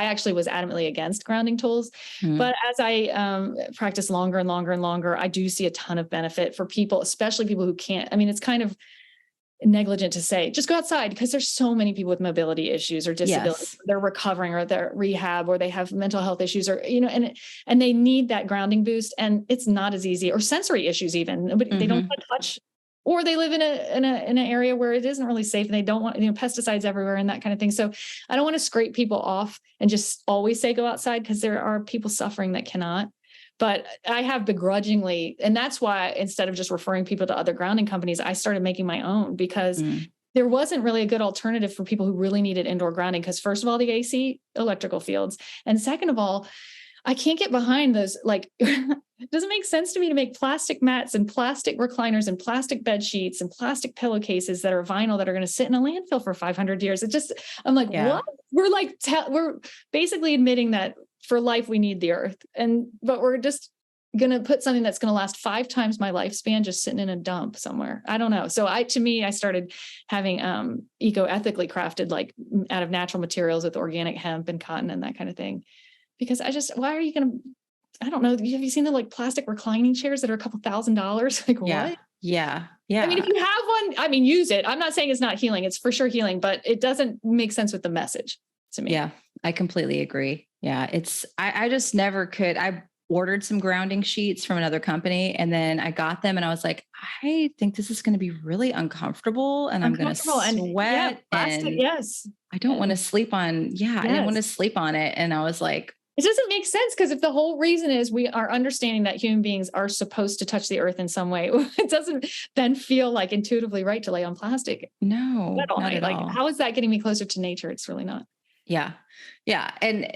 actually was adamantly against grounding tools. But as I practice longer and longer and longer, I do see a ton of benefit for people, especially people who can't. I mean, it's kind of negligent to say, just go outside, because there's so many people with mobility issues or disabilities. They're recovering, or they're rehab, or they have mental health issues, or, and they need that grounding boost. And it's not as easy, or sensory issues even, but they don't want to touch, or they live in an area where it isn't really safe and they don't want, pesticides everywhere and that kind of thing. So I don't want to scrape people off and just always say, go outside, because there are people suffering that cannot. But I have begrudgingly, and that's why instead of just referring people to other grounding companies, I started making my own, because there wasn't really a good alternative for people who really needed indoor grounding. Because first of all, the AC electrical fields. And second of all, I can't get behind those. Like, it doesn't make sense to me to make plastic mats and plastic recliners and plastic bed sheets and plastic pillowcases that are vinyl that are going to sit in a landfill for 500 years. I'm like, what? We're basically admitting that for life, we need the earth. But we're just going to put something that's going to last 5 times my lifespan just sitting in a dump somewhere? I don't know. So to me, I started having eco-ethically crafted, like out of natural materials with organic hemp and cotton and that kind of thing. Because why are you going to, I don't know. Have you seen the like plastic reclining chairs that are a couple $1,000s? Like Yeah. what? Yeah. I mean, if you have one, I mean, use it. I'm not saying it's not healing. It's for sure healing, but it doesn't make sense with the message to me. Yeah, I completely agree. Yeah. I just never could. I ordered some grounding sheets from another company and then I got them and I was like, I think this is going to be really uncomfortable and I'm going to sweat plastic, and yes. I don't want to sleep on. Yeah. I didn't want to sleep on it. And I was like, it doesn't make sense because if the whole reason is we are understanding that human beings are supposed to touch the earth in some way, it doesn't then feel like intuitively right to lay on plastic. No, not at all. How is that getting me closer to nature? It's really not. Yeah. Yeah. And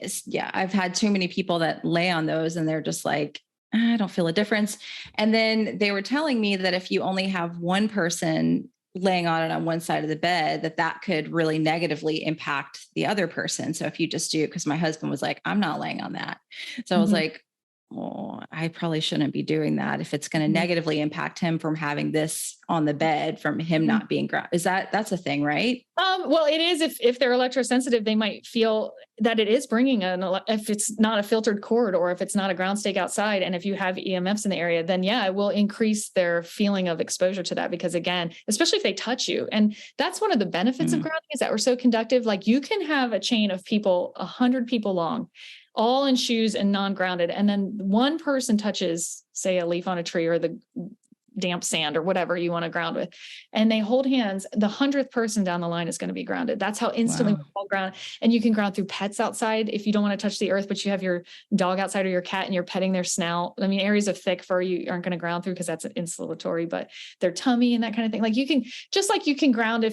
I've had too many people that lay on those and they're just like, I don't feel a difference. And then they were telling me that if you only have one person laying on it on one side of the bed, that could really negatively impact the other person. So if you just do, because my husband was like, I'm not laying on that. So I was like, oh, I probably shouldn't be doing that if it's going to negatively impact him from having this on the bed, from him not being that's a thing, right? Well, it is. If they're electrosensitive, they might feel that it is bringing if it's not a filtered cord or if it's not a ground stake outside. And if you have EMFs in the area, then it will increase their feeling of exposure to that. Because again, especially if they touch you. And that's one of the benefits of grounding is that we're so conductive. Like you can have a chain of people, 100 people long, all in shoes and non-grounded. And then one person touches, say, a leaf on a tree or the damp sand or whatever you want to ground with, and they hold hands, the 100th person down the line is going to be grounded. That's how instantly we're all grounded. And you can ground through pets outside if you don't want to touch the earth, but you have your dog outside or your cat and you're petting their snout. I mean, areas of thick fur you aren't going to ground through because that's insulatory, but their tummy and that kind of thing. Like you can, just like you can ground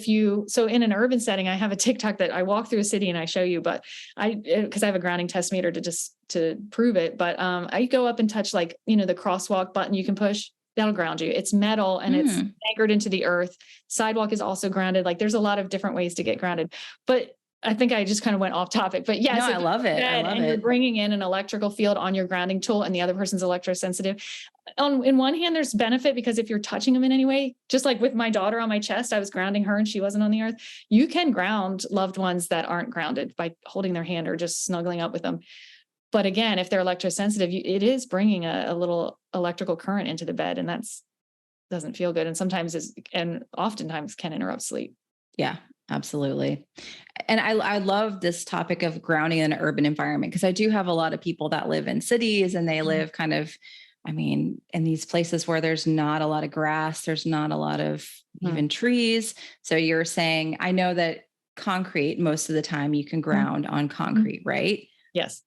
so in an urban setting, I have a TikTok that I walk through a city and I show you, but because I have a grounding test meter to prove it, but I go up and touch the crosswalk button you can push. That'll ground you. It's metal and it's anchored into the earth. Sidewalk is also grounded. Like there's a lot of different ways to get grounded, but I think I just kind of went off topic, but yes, I love it. You're bringing in an electrical field on your grounding tool and the other person's electrosensitive. In one hand, there's benefit because if you're touching them in any way, just like with my daughter on my chest, I was grounding her and she wasn't on the earth. You can ground loved ones that aren't grounded by holding their hand or just snuggling up with them. But again, if they're electrosensitive, it is bringing a little electrical current into the bed, and that's doesn't feel good. And oftentimes can interrupt sleep. Yeah, absolutely. And I love this topic of grounding in an urban environment because I do have a lot of people that live in cities and they live kind of, in these places where there's not a lot of grass, there's not a lot of even trees. So you're saying, I know that concrete, most of the time you can ground on concrete, right? Yes.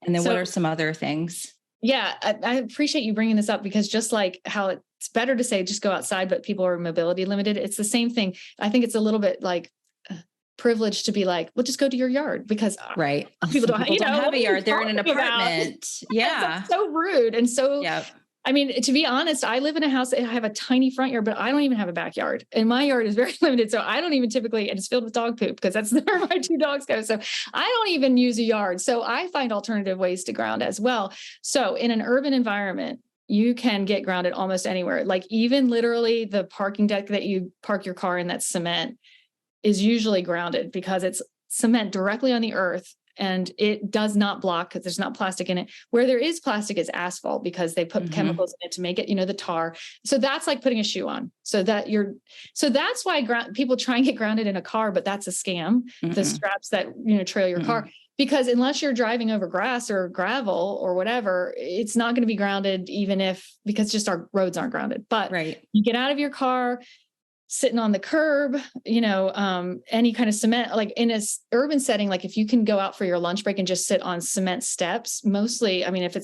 And then what are some other things? Yeah, I appreciate you bringing this up because just like how it's better to say, just go outside, but people are mobility limited. It's the same thing. I think it's a little bit like privileged to be like, well, just go to your yard because people don't have a yard. They're in an apartment. Yeah. So rude. And so, I mean, to be honest, I live in a house. I have a tiny front yard, but I don't even have a backyard. And my yard is very limited. So I don't even typically, and it's filled with dog poop because that's where my 2 dogs go. So I don't even use a yard. So I find alternative ways to ground as well. So in an urban environment, you can get grounded almost anywhere. Like even literally the parking deck that you park your car in, that's cement, is usually grounded because it's cement directly on the earth. And it does not block because there's not plastic in it. Where there is plastic is asphalt because they put chemicals in it to make it, the tar. So that's like putting a shoe on. So that's why people try and get grounded in a car, but that's a scam. The straps that, trail your car, because unless you're driving over grass or gravel or whatever, it's not going to be grounded because just our roads aren't grounded. But you get out of your car, sitting on the curb, any kind of cement, like in a urban setting, like if you can go out for your lunch break and just sit on cement steps, mostly, if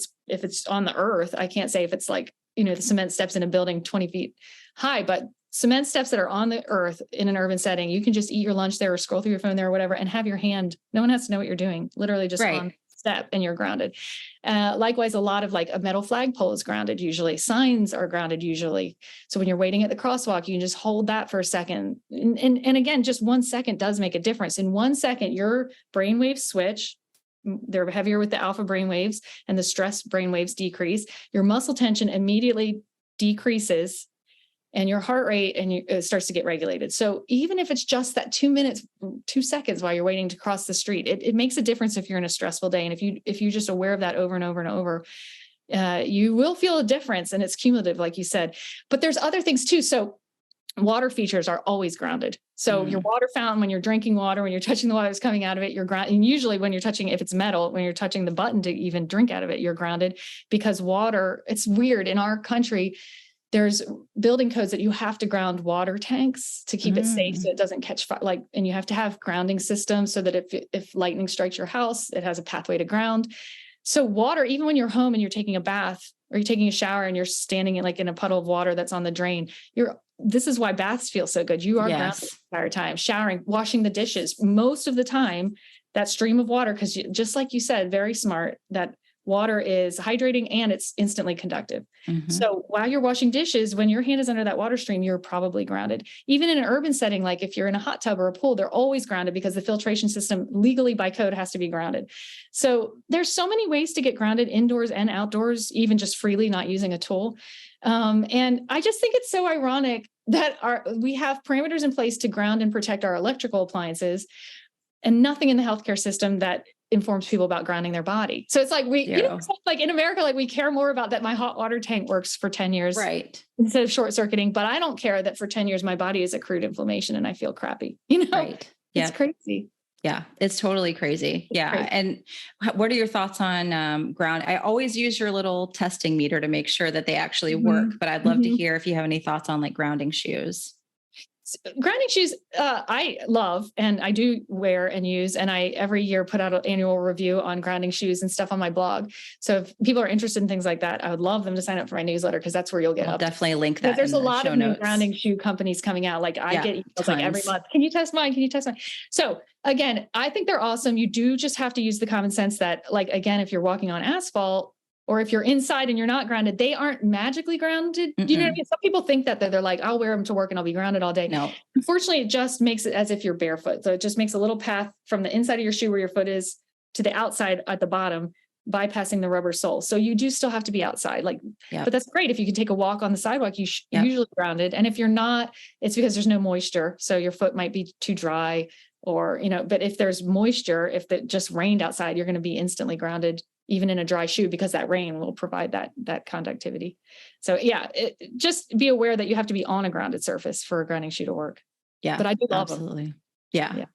it's on the earth, I can't say if it's like, the cement steps in a building 20 feet high, but cement steps that are on the earth in an urban setting, you can just eat your lunch there or scroll through your phone there or whatever, and have your hand, no one has to know what you're doing, literally just on step and you're grounded. Likewise, a lot of like a metal flagpole is grounded usually. Signs are grounded usually. So when you're waiting at the crosswalk, you can just hold that for a second. And again, just 1 second does make a difference. In 1 second, your brainwaves switch, they're heavier with the alpha brain waves, and the stress brain waves decrease. Your muscle tension immediately decreases, and your heart rate it starts to get regulated. So even if it's just that 2 minutes, 2 seconds while you're waiting to cross the street, it makes a difference if you're in a stressful day. And if you're just aware of that over and over and over, you will feel a difference, and it's cumulative, like you said. But there's other things too. So water features are always grounded. So your water fountain, when you're drinking water, when you're touching the water that's coming out of it, you're grounded. And usually when you're touching, if it's metal, when you're touching the button to even drink out of it, you're grounded, because water, it's weird. In our country, there's building codes that you have to ground water tanks to keep it safe so it doesn't catch fire. And you have to have grounding systems so that if lightning strikes your house, it has a pathway to ground. So water, even when you're home and you're taking a bath or you're taking a shower and you're standing in a puddle of water that's on the drain, this is why baths feel so good. You are grounded the entire time. Showering, washing the dishes, most of the time, that stream of water, because just like you said, very smart, that water is hydrating and it's instantly conductive. So while you're washing dishes, when your hand is under that water stream, you're probably grounded. Even in an urban setting, like if you're in a hot tub or a pool, they're always grounded because the filtration system legally by code has to be grounded. So there's so many ways to get grounded indoors and outdoors, even just freely, not using a tool. And I just think it's so ironic that we have parameters in place to ground and protect our electrical appliances, and nothing in the healthcare system that informs people about grounding their body. So it's like like in America, like we care more about that my hot water tank works for 10 years, right, instead of short circuiting. But I don't care that for 10 years my body has accrued inflammation and I feel crappy. Right. It's crazy. Yeah, it's totally crazy. Yeah. Crazy. And what are your thoughts on ground? I always use your little testing meter to make sure that they actually work, but I'd love to hear if you have any thoughts on like grounding shoes. Grounding shoes, I love, and I do wear and use, and I every year put out an annual review on grounding shoes and stuff on my blog. So if people are interested in things like that, I would love them to sign up for my newsletter, because that's where you'll get I'll definitely link that. There's a lot of new grounding shoe companies coming out. Like I get emails like every month. Can you test mine? Can you test mine? So again, I think they're awesome. You do just have to use the common sense that, like, again, if you're walking on asphalt, or if you're inside and you're not grounded, they aren't magically grounded. Do you know what I mean? Some people think that they're like, I'll wear them to work and I'll be grounded all day. No. Unfortunately, it just makes it as if you're barefoot. So it just makes a little path from the inside of your shoe where your foot is to the outside at the bottom, bypassing the rubber sole. So you do still have to be outside. But that's great. If you can take a walk on the sidewalk, you're usually grounded. And if you're not, it's because there's no moisture. So your foot might be too dry, or, but if there's moisture, if it just rained outside, you're going to be instantly grounded, even in a dry shoe, because that rain will provide that conductivity. So just be aware that you have to be on a grounded surface for a grounding shoe to work. Yeah, but I do love absolutely. them. Yeah.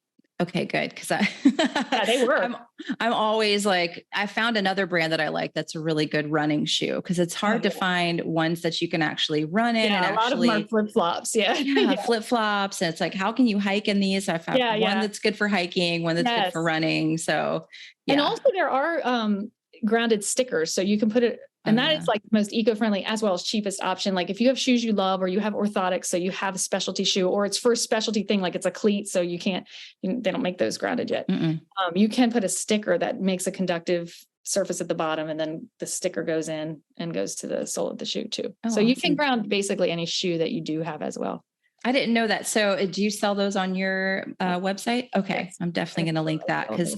Okay, good. Cause they work. I'm always like, I found another brand that I like that's a really good running shoe, cause it's hard to find ones that you can actually run in. Yeah, and a lot of them are flip-flops. Yeah. Flip-flops. And it's like, how can you hike in these? I found one that's good for hiking, one that's good for running. So And also there are grounded stickers. So you can put it, and that is like the most eco-friendly as well as cheapest option. Like if you have shoes you love, or you have orthotics, so you have a specialty shoe, or it's for a specialty thing, like it's a cleat, so they don't make those grounded yet. You can put a sticker that makes a conductive surface at the bottom, and then the sticker goes in and goes to the sole of the shoe too. So you can ground basically any shoe that you do have as well. I didn't know that. So do you sell those on your website? Okay. Yes. I'm definitely going to link that, because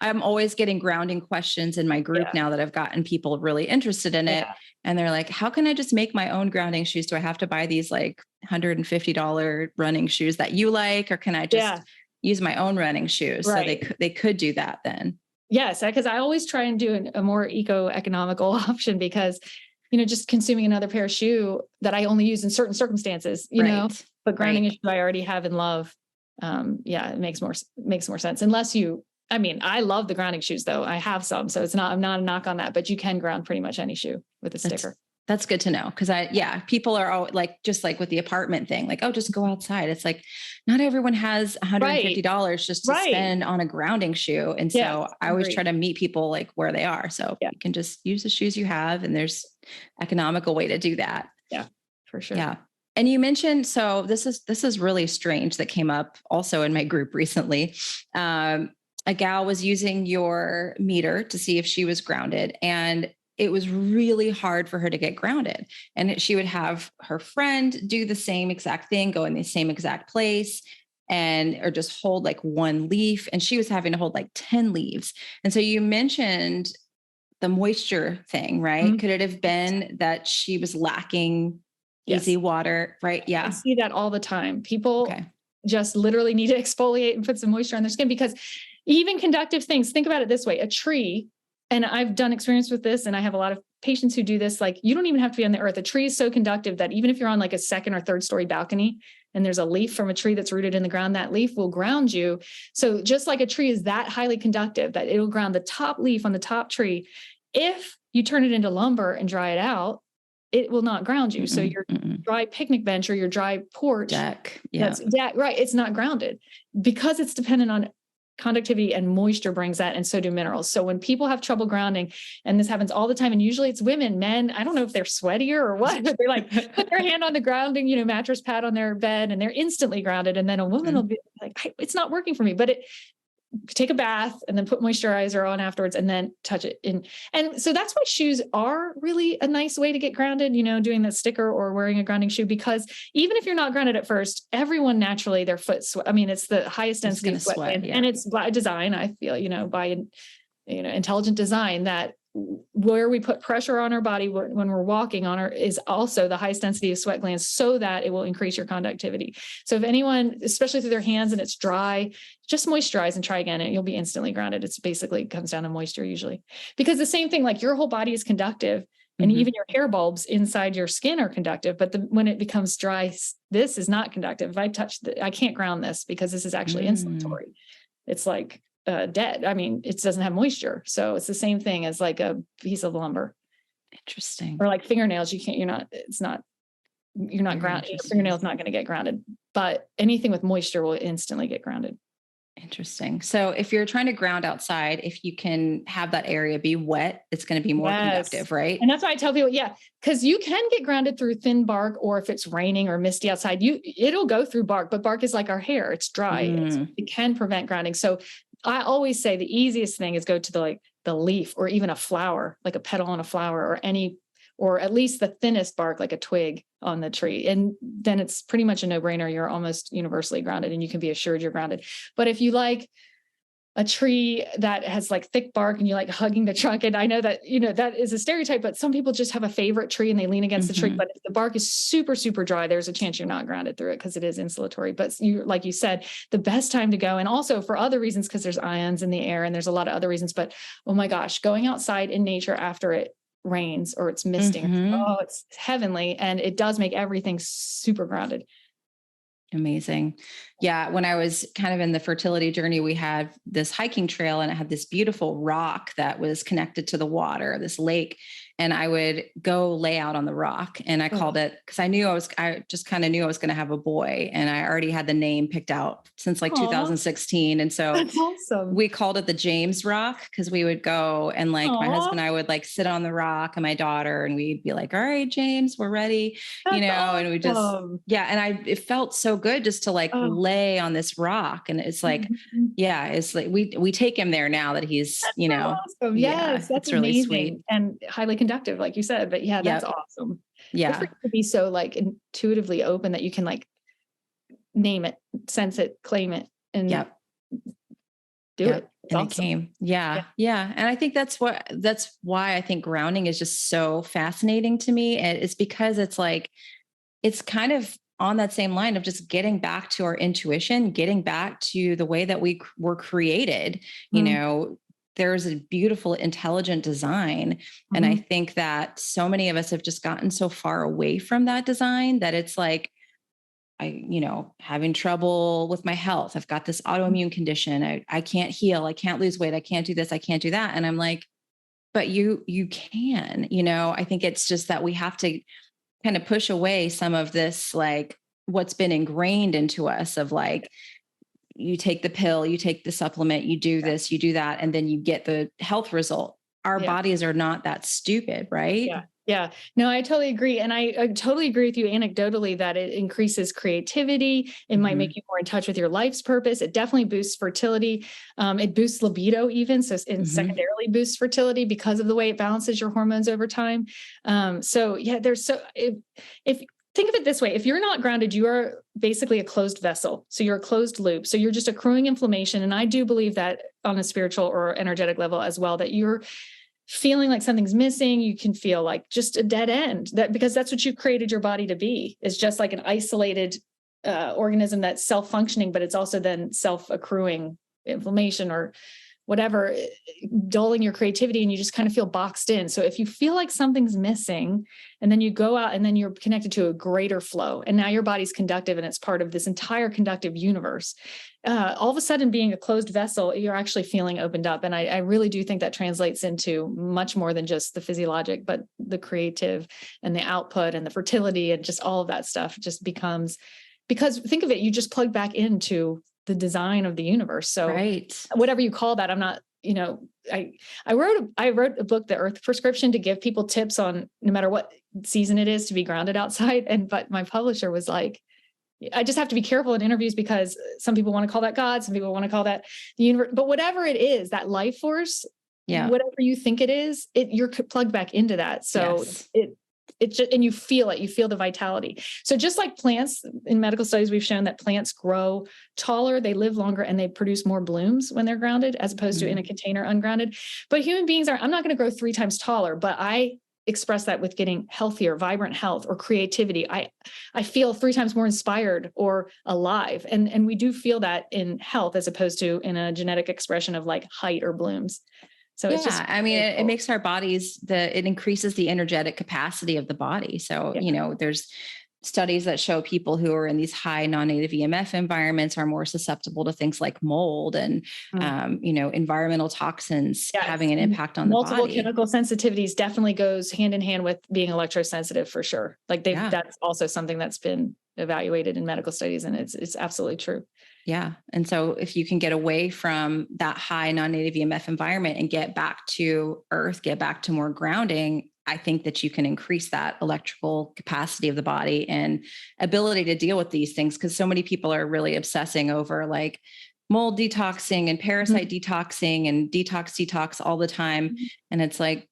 I'm always getting grounding questions in my group now that I've gotten people really interested in it. And they're like, how can I just make my own grounding shoes? Do I have to buy these like $150 running shoes that you like, or can I just use my own running shoes? Right. So they could do that then. Yes. Because I always try and do a more eco-economical option, because just consuming another pair of shoe that I only use in certain circumstances, but grounding a shoe I already have and love. It makes more sense. Unless I love the grounding shoes though. I have some, so I'm not a knock on that, but you can ground pretty much any shoe with a sticker. That's good to know. Cause people are all like, just like with the apartment thing, like, oh, just go outside. It's like, not everyone has $150 just to spend on a grounding shoe. And so I always try to meet people like where they are. So you can just use the shoes you have, and there's economical way to do that. Yeah, for sure. Yeah. And you mentioned, so this is really strange that came up also in my group recently. A gal was using your meter to see if she was grounded, and it was really hard for her to get grounded. And she would have her friend do the same exact thing, go in the same exact place. or just hold like one leaf. And she was having to hold like 10 leaves. And so you mentioned the moisture thing, right? Mhm. Could it have been that she was lacking easy Yes. water, right? I Yeah. see that all the time. People Okay. just literally need to exfoliate and put some moisture on their skin, because even conductive things, think about it this way, a tree, and I've done experience with this, and I have a lot of patients who do this, like you don't even have to be on the earth. A tree is so conductive that even if you're on like a second or third story balcony and there's a leaf from a tree that's rooted in the ground, that leaf will ground you. So just like a tree is that highly conductive that it'll ground the top leaf on the top tree. If you turn it into lumber and dry it out, it will not ground you. So your dry picnic bench or your dry porch, Deck. Yeah. right. It's not grounded because it's dependent on conductivity, and moisture brings that. And so do minerals. So when people have trouble grounding, and this happens all the time, and usually it's women, men, I don't know if they're sweatier or what, but they like put their hand on the grounding, mattress pad on their bed, and they're instantly grounded. And then a woman will be like, it's not working for me, but take a bath and then put moisturizer on afterwards and then touch it in. And so that's why shoes are really a nice way to get grounded, doing that sticker or wearing a grounding shoe, because even if you're not grounded at first, everyone naturally, their foot sweat. I mean, it's the highest density of sweat, and it's by design, I feel, by intelligent design, that where we put pressure on our body when we're walking on our is also the highest density of sweat glands, so that it will increase your conductivity. So if anyone, especially through their hands and it's dry, just moisturize and try again, and you'll be instantly grounded. It's basically comes down to moisture usually, because the same thing, like your whole body is conductive, and even your hair bulbs inside your skin are conductive. But when it becomes dry, this is not conductive. If I touch I can't ground this because this is actually insulatory. It's like dead. I mean, it doesn't have moisture. So it's the same thing as like a piece of lumber. Interesting. Or like fingernails. You're not grounded. Your fingernail's not going to get grounded, but anything with moisture will instantly get grounded. Interesting. So if you're trying to ground outside, if you can have that area be wet, it's going to be more conductive, right? And that's why I tell people, because you can get grounded through thin bark, or if it's raining or misty outside, it'll go through bark, but bark is like our hair. It's dry. It can prevent grounding. So I always say the easiest thing is go to the leaf, or even a flower, like a petal on a flower, or at least the thinnest bark, like a twig on the tree. And then it's pretty much a no-brainer. You're almost universally grounded, and you can be assured you're grounded. But if you like a tree that has like thick bark and you like hugging the trunk, and I know that, that is a stereotype, but some people just have a favorite tree and they lean against the tree. But if the bark is super, super dry, there's a chance you're not grounded through it because it is insulatory. But like you said, the best time to go, and also for other reasons, because there's ions in the air and there's a lot of other reasons, but oh my gosh, going outside in nature after it rains or it's misting, it's heavenly, and it does make everything super grounded. Amazing. Yeah. When I was kind of in the fertility journey, we had this hiking trail, and it had this beautiful rock that was connected to the water, this lake. And I would go lay out on the rock, and I called it, because I just kind of knew I was going to have a boy, and I already had the name picked out since like 2016. And so that's awesome. We called it the James Rock, because we would go and like my husband and I would like sit on the rock, and my daughter, and we'd be like, all right, James, we're ready, that's and we just, and it felt so good just to like lay on this rock. And it's like, it's like, we take him there now that he's, that's awesome. Yes, that's really amazing. Sweet and highly conductive, like you said, but that's awesome. Yeah. To be so like intuitively open that you can like name it, sense it, claim it, and do it. It's and awesome. It came. Yeah. And I think that's why I think grounding is just so fascinating to me. And it's because it's like, it's kind of on that same line of just getting back to our intuition, getting back to the way that we were created. There's a beautiful, intelligent design. And I think that so many of us have just gotten so far away from that design that it's like, having trouble with my health. I've got this autoimmune condition. I can't heal. I can't lose weight. I can't do this. I can't do that. And I'm like, but you can, I think it's just that we have to kind of push away some of this, like what's been ingrained into us of like, you take the pill, you take the supplement, you do this, you do that, and then you get the health result. Our bodies are not that stupid, right? Yeah. No, I totally agree. And I totally agree with you anecdotally that it increases creativity. It might make you more in touch with your life's purpose. It definitely boosts fertility. It boosts libido even. So it secondarily boosts fertility because of the way it balances your hormones over time. If think of it this way. If you're not grounded, you are basically a closed vessel. So you're a closed loop. So you're just accruing inflammation. And I do believe that on a spiritual or energetic level as well, that you're feeling like something's missing. You can feel like just a dead end, that because that's what you created your body to be, is just like an isolated organism that's self-functioning, but it's also then self-accruing inflammation or whatever, dulling your creativity, and you just kind of feel boxed in. So if you feel like something's missing, and then you go out and then you're connected to a greater flow, and now your body's conductive and it's part of this entire conductive universe, all of a sudden being a closed vessel, you're actually feeling opened up. And I really do think that translates into much more than just the physiologic, but the creative and the output and the fertility and just all of that stuff just becomes, because think of it, you just plug back into the design of the universe. So whatever you call that, I'm not, I wrote a book, The Earth Prescription, to give people tips on no matter what season it is to be grounded outside. But my publisher was like, I just have to be careful in interviews because some people want to call that God, some people want to call that the universe, but whatever it is, that life force, whatever you think it is, you're plugged back into that. So it just, and you feel it, you feel the vitality. So just like plants, in medical studies, we've shown that plants grow taller, they live longer, and they produce more blooms when they're grounded, as opposed to in a container ungrounded. But human beings I'm not going to grow 3 times taller, but I express that with getting healthier, vibrant health or creativity. I feel 3 times more inspired or alive. And we do feel that in health, as opposed to in a genetic expression of like height or blooms. So it's just, I mean, it makes our bodies, it increases the energetic capacity of the body. So, there's studies that show people who are in these high non-native EMF environments are more susceptible to things like mold and, environmental toxins having an impact on the body. Multiple chemical sensitivities definitely goes hand in hand with being electrosensitive for sure. Like that's also something that's been evaluated in medical studies, and it's absolutely true. Yeah. And so if you can get away from that high non-native EMF environment and get back to earth, get back to more grounding, I think that you can increase that electrical capacity of the body and ability to deal with these things. Because so many people are really obsessing over like mold detoxing and parasite detoxing and detox all the time. And it's like,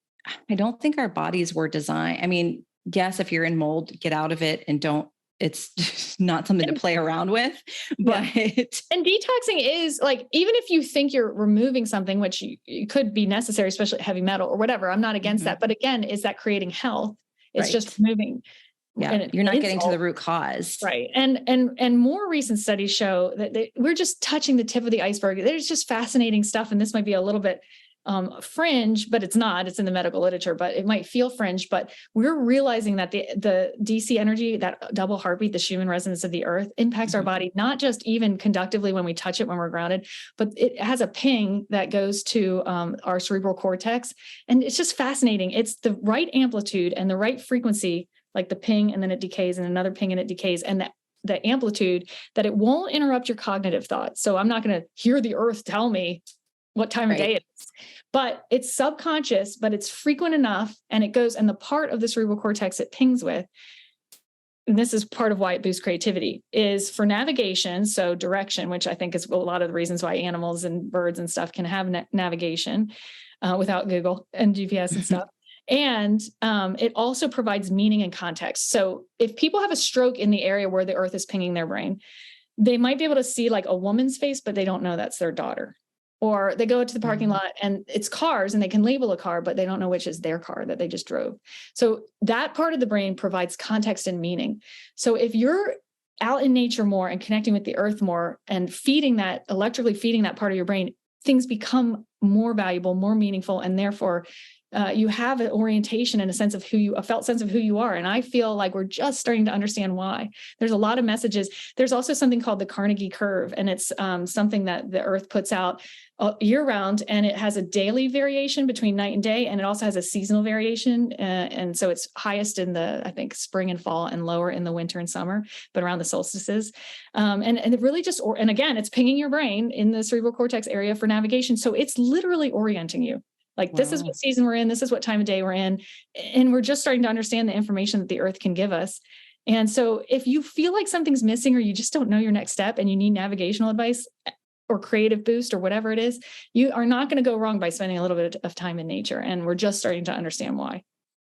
I don't think our bodies were designed. I mean, yes, if you're in mold, get out of it and it's just not something to play around with, but. And detoxing is like, even if you think you're removing something, which you could be necessary, especially heavy metal or whatever, I'm not against that. But again, is that creating health? It's just removing. Yeah. You're not getting to the root cause. Right. And more recent studies show that we're just touching the tip of the iceberg. There's just fascinating stuff. And this might be a little bit fringe, but it's not, it's in the medical literature, but it might feel fringe, but we're realizing that the DC energy, that double heartbeat, the Schumann resonance of the earth impacts our body, not just even conductively when we touch it, when we're grounded, but it has a ping that goes to our cerebral cortex. And it's just fascinating. It's the right amplitude and the right frequency, like the ping, and then it decays, and another ping and it decays. And the amplitude that it won't interrupt your cognitive thoughts. So I'm not going to hear the earth tell me what time of day it is, but it's subconscious, but it's frequent enough. And it goes, and the part of the cerebral cortex it pings with, and this is part of why it boosts creativity, is for navigation. So direction, which I think is a lot of the reasons why animals and birds and stuff can have navigation without Google and GPS and stuff. And it also provides meaning and context. So if people have a stroke in the area where the earth is pinging their brain, they might be able to see like a woman's face, but they don't know that's their daughter. Or they go to the parking lot and it's cars and they can label a car, but they don't know which is their car that they just drove. So that part of the brain provides context and meaning. So if you're out in nature more and connecting with the earth more and electrically feeding that part of your brain, things become more valuable, more meaningful, and therefore you have an orientation and a felt sense of who you are. And I feel like we're just starting to understand why. There's a lot of messages. There's also something called the Carnegie curve, and it's something that the earth puts out year round, and it has a daily variation between night and day. And it also has a seasonal variation. And so it's highest in I think spring and fall, and lower in the winter and summer, but around the solstices. And it really and again, it's pinging your brain in the cerebral cortex area for navigation. So it's literally orienting you. Like, this is what season we're in. This is what time of day we're in. And we're just starting to understand the information that the earth can give us. And so if you feel like something's missing, or you just don't know your next step and you need navigational advice or creative boost or whatever it is, you are not going to go wrong by spending a little bit of time in nature. And we're just starting to understand why.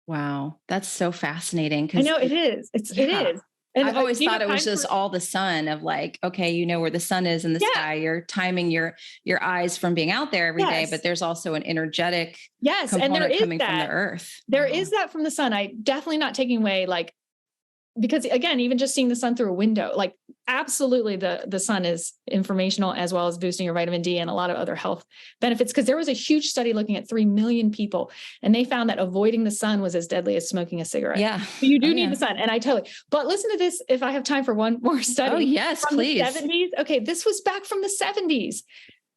Wow. That's so fascinating. I Cause know it is. It yeah, is. And I've always do you thought have it was time just for? all the sun of like, okay, you know where the sun is in the Yeah. sky, you're timing your eyes from being out there every day, but Yes. there's also an energetic Yes. And there component is coming from the that. earth. There Wow. is that from the sun. I definitely not taking away like, because again, even just seeing the sun through a window, like absolutely the sun is informational as well as boosting your vitamin D and a lot of other health benefits. Cause there was a huge study looking at 3 million people and they found that avoiding the sun was as deadly as smoking a cigarette. Yeah. So you Oh do need yeah. the sun. And I totally, but listen to this. If I have time for one more Oh study yes, from the please. 70s. Okay. This was back from the 70s.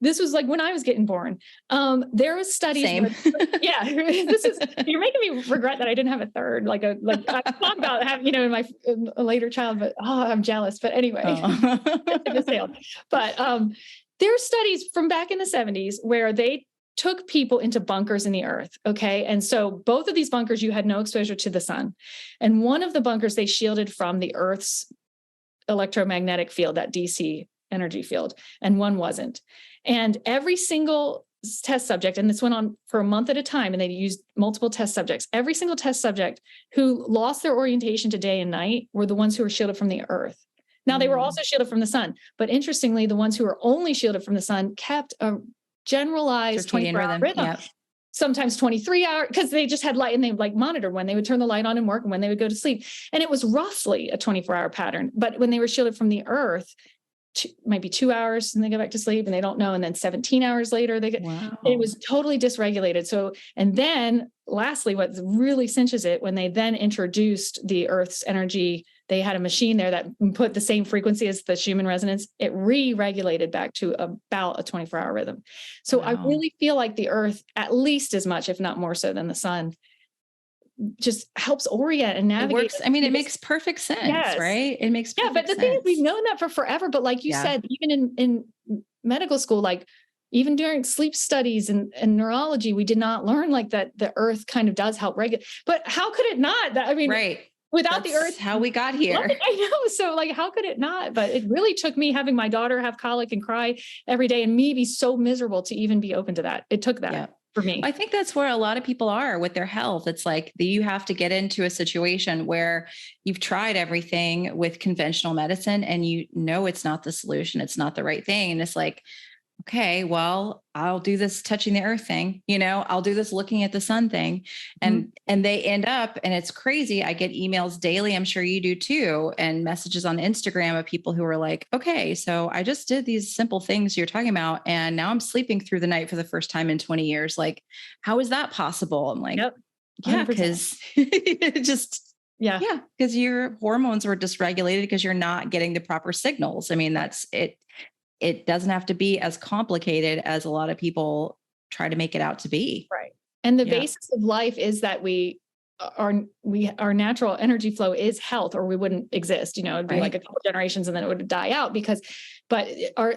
This was like when I was getting born. There was studies Same. where, yeah, this is, you're making me regret that I didn't have a third, like I thought about having, in my a later child, but I'm jealous. But anyway, Oh. I just failed. But there are studies from back in the 70s where they took people into bunkers in the earth. Okay. And so both of these bunkers, you had no exposure to the sun. And one of the bunkers they shielded from the earth's electromagnetic field, that DC energy field, and one wasn't. And every single test subject, and this went on for a month at a time, and they used multiple test subjects. Every single test subject who lost their orientation to day and night were the ones who were shielded from the earth. Now, they were also shielded from the sun, but interestingly, the ones who were only shielded from the sun kept a generalized Circadian 24-hour rhythm. Yep. Sometimes 23 hours, because they just had light and they like monitor when they would turn the light on and work and when they would go to sleep. And it was roughly a 24-hour pattern. But when they were shielded from the earth, might be 2 hours and they go back to sleep and they don't know. And then 17 hours later, it was totally dysregulated. So, and then lastly, what really cinches it, when they then introduced the earth's energy, they had a machine there that put the same frequency as the Schumann resonance. It re-regulated back to about a 24-hour rhythm. So I really feel like the earth, at least as much, if not more so than the sun, just helps orient and navigate. It works. I mean, it makes perfect sense, right? It makes perfect but the thing is, we've known that for forever. But like you said, even in medical school, like even during sleep studies and neurology, we did not learn like that the earth kind of does help regulate. But how could it not? I mean, right. Without the earth, how we got here. I know. So like, how could it not? But it really took me having my daughter have colic and cry every day and me be so miserable to even be open to that. It took that. Yep. For me. I think that's where a lot of people are with their health. It's like you have to get into a situation where you've tried everything with conventional medicine and you know it's not the solution. It's not the right thing. And it's like, okay, well, I'll do this touching the earth thing, I'll do this looking at the sun thing. And they end up, and it's crazy. I get emails daily. I'm sure you do too. And messages on Instagram of people who are like, okay, so I just did these simple things you're talking about. And now I'm sleeping through the night for the first time in 20 years. Like, how is that possible? I'm like, yeah, because because your hormones were dysregulated because you're not getting the proper signals. I mean, that's it. It doesn't have to be as complicated as a lot of people try to make it out to be. Right. And the basis of life is that our natural energy flow is health, or we wouldn't exist. It'd be like a couple generations and then it would die out but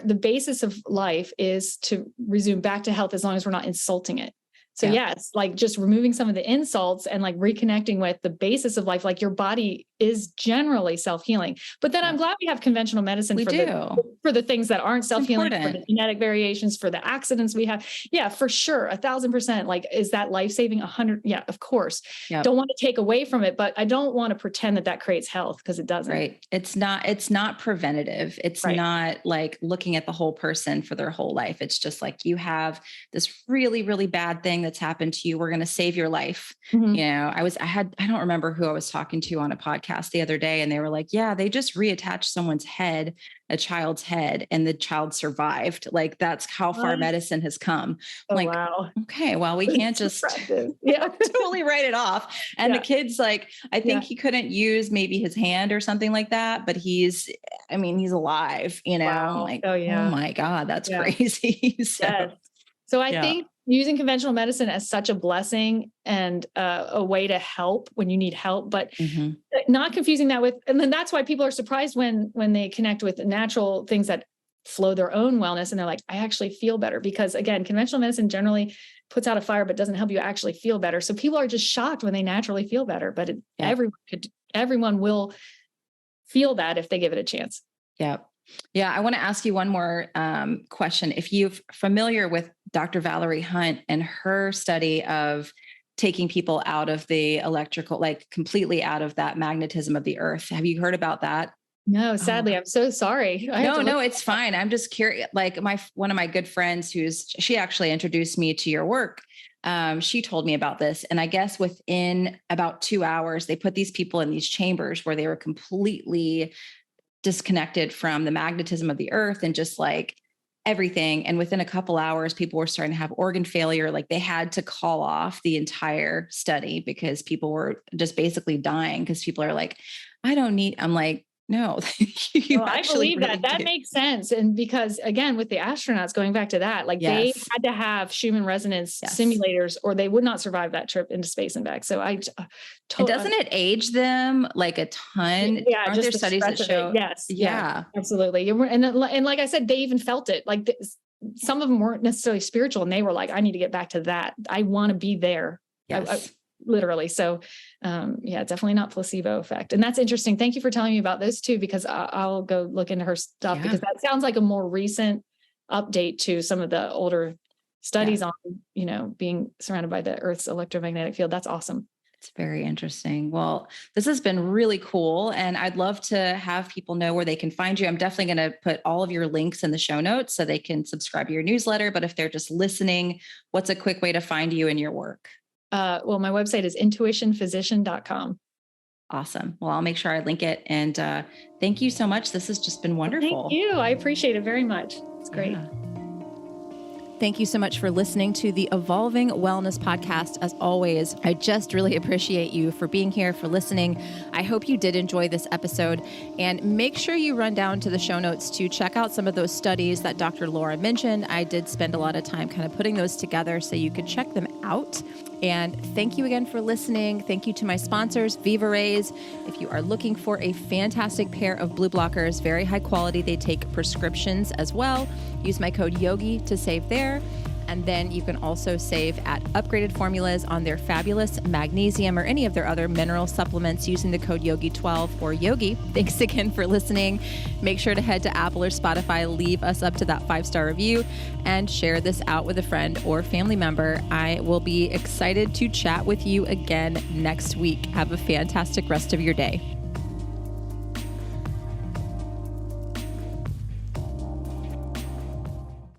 the basis of life is to resume back to health as long as we're not insulting it. So yes, like just removing some of the insults and like reconnecting with the basis of life, like your body is generally self-healing. But then I'm glad we have conventional medicine for the things that aren't self-healing, for the genetic variations, for the accidents we have. Yeah, for sure. 1,000%. Like, is that life-saving? 100? Yeah, of course. Yep. Don't want to take away from it, but I don't want to pretend that creates health, because it doesn't. Right. It's not preventative. It's not like looking at the whole person for their whole life. It's just like, you have this really, really bad thing that's happened to you. We're going to save your life. I don't remember who I was talking to on a podcast the other day, and they were like, yeah, they just reattached someone's head, a child's head, and the child survived. Like, that's how far medicine has come. Wow. Okay, well, we can't just totally write it off. And the kid's like, I think he couldn't use maybe his hand or something like that, but he's alive, Wow. I'm like, oh my God, that's crazy. So I think using conventional medicine as such a blessing and a way to help when you need help, but not confusing that with, and then that's why people are surprised when they connect with natural things that flow their own wellness. And they're like, I actually feel better, because again, conventional medicine generally puts out a fire, but doesn't help you actually feel better. So people are just shocked when they naturally feel better, but everyone will feel that if they give it a chance. Yeah. Yeah. I want to ask you one more question. If you're familiar with Dr. Valerie Hunt and her study of taking people out of the electrical, like completely out of that magnetism of the earth. Have you heard about that? No, sadly, I'm so sorry. No, it's fine. I'm just curious. Like one of my good friends she actually introduced me to your work. She told me about this. And I guess within about 2 hours, they put these people in these chambers where they were completely disconnected from the magnetism of the earth and just like everything. And within a couple hours, people were starting to have organ failure. Like they had to call off the entire study because people were just basically dying because people are like, I'm like, no, I believe that. That makes sense. And because again, with the astronauts, going back to that, like they had to have Schumann resonance simulators or they would not survive that trip into space and back. So doesn't it age them like a ton? Yeah. Aren't there studies that show? Yes. Yeah, absolutely. And like I said, they even felt it. Like some of them weren't necessarily spiritual and they were like, I need to get back to that. I want to be there. Yes. Literally. So, definitely not placebo effect. And that's interesting. Thank you for telling me about those two, because I'll go look into her stuff because that sounds like a more recent update to some of the older studies on, being surrounded by the Earth's electromagnetic field. That's awesome. It's very interesting. Well, this has been really cool. And I'd love to have people know where they can find you. I'm definitely going to put all of your links in the show notes so they can subscribe to your newsletter. But if they're just listening, what's a quick way to find you and your work? Well, my website is intuitionphysician.com. Awesome. Well, I'll make sure I link it. And thank you so much. This has just been wonderful. Thank you. I appreciate it very much. It's great. Yeah. Thank you so much for listening to the Evolving Wellness Podcast. As always, I just really appreciate you for being here, for listening. I hope you did enjoy this episode, and make sure you run down to the show notes to check out some of those studies that Dr. Laura mentioned. I did spend a lot of time kind of putting those together so you could check them out. And thank you again for listening. Thank you to my sponsors, Viva Rays. If you are looking for a fantastic pair of blue blockers, very high quality, they take prescriptions as well. Use my code YOGI to save there. And then you can also save at Upgraded Formulas on their fabulous magnesium or any of their other mineral supplements using the code YOGI12 or YOGI. Thanks again for listening. Make sure to head to Apple or Spotify, leave us up to that 5-star review, and share this out with a friend or family member. I will be excited to chat with you again next week. Have a fantastic rest of your day.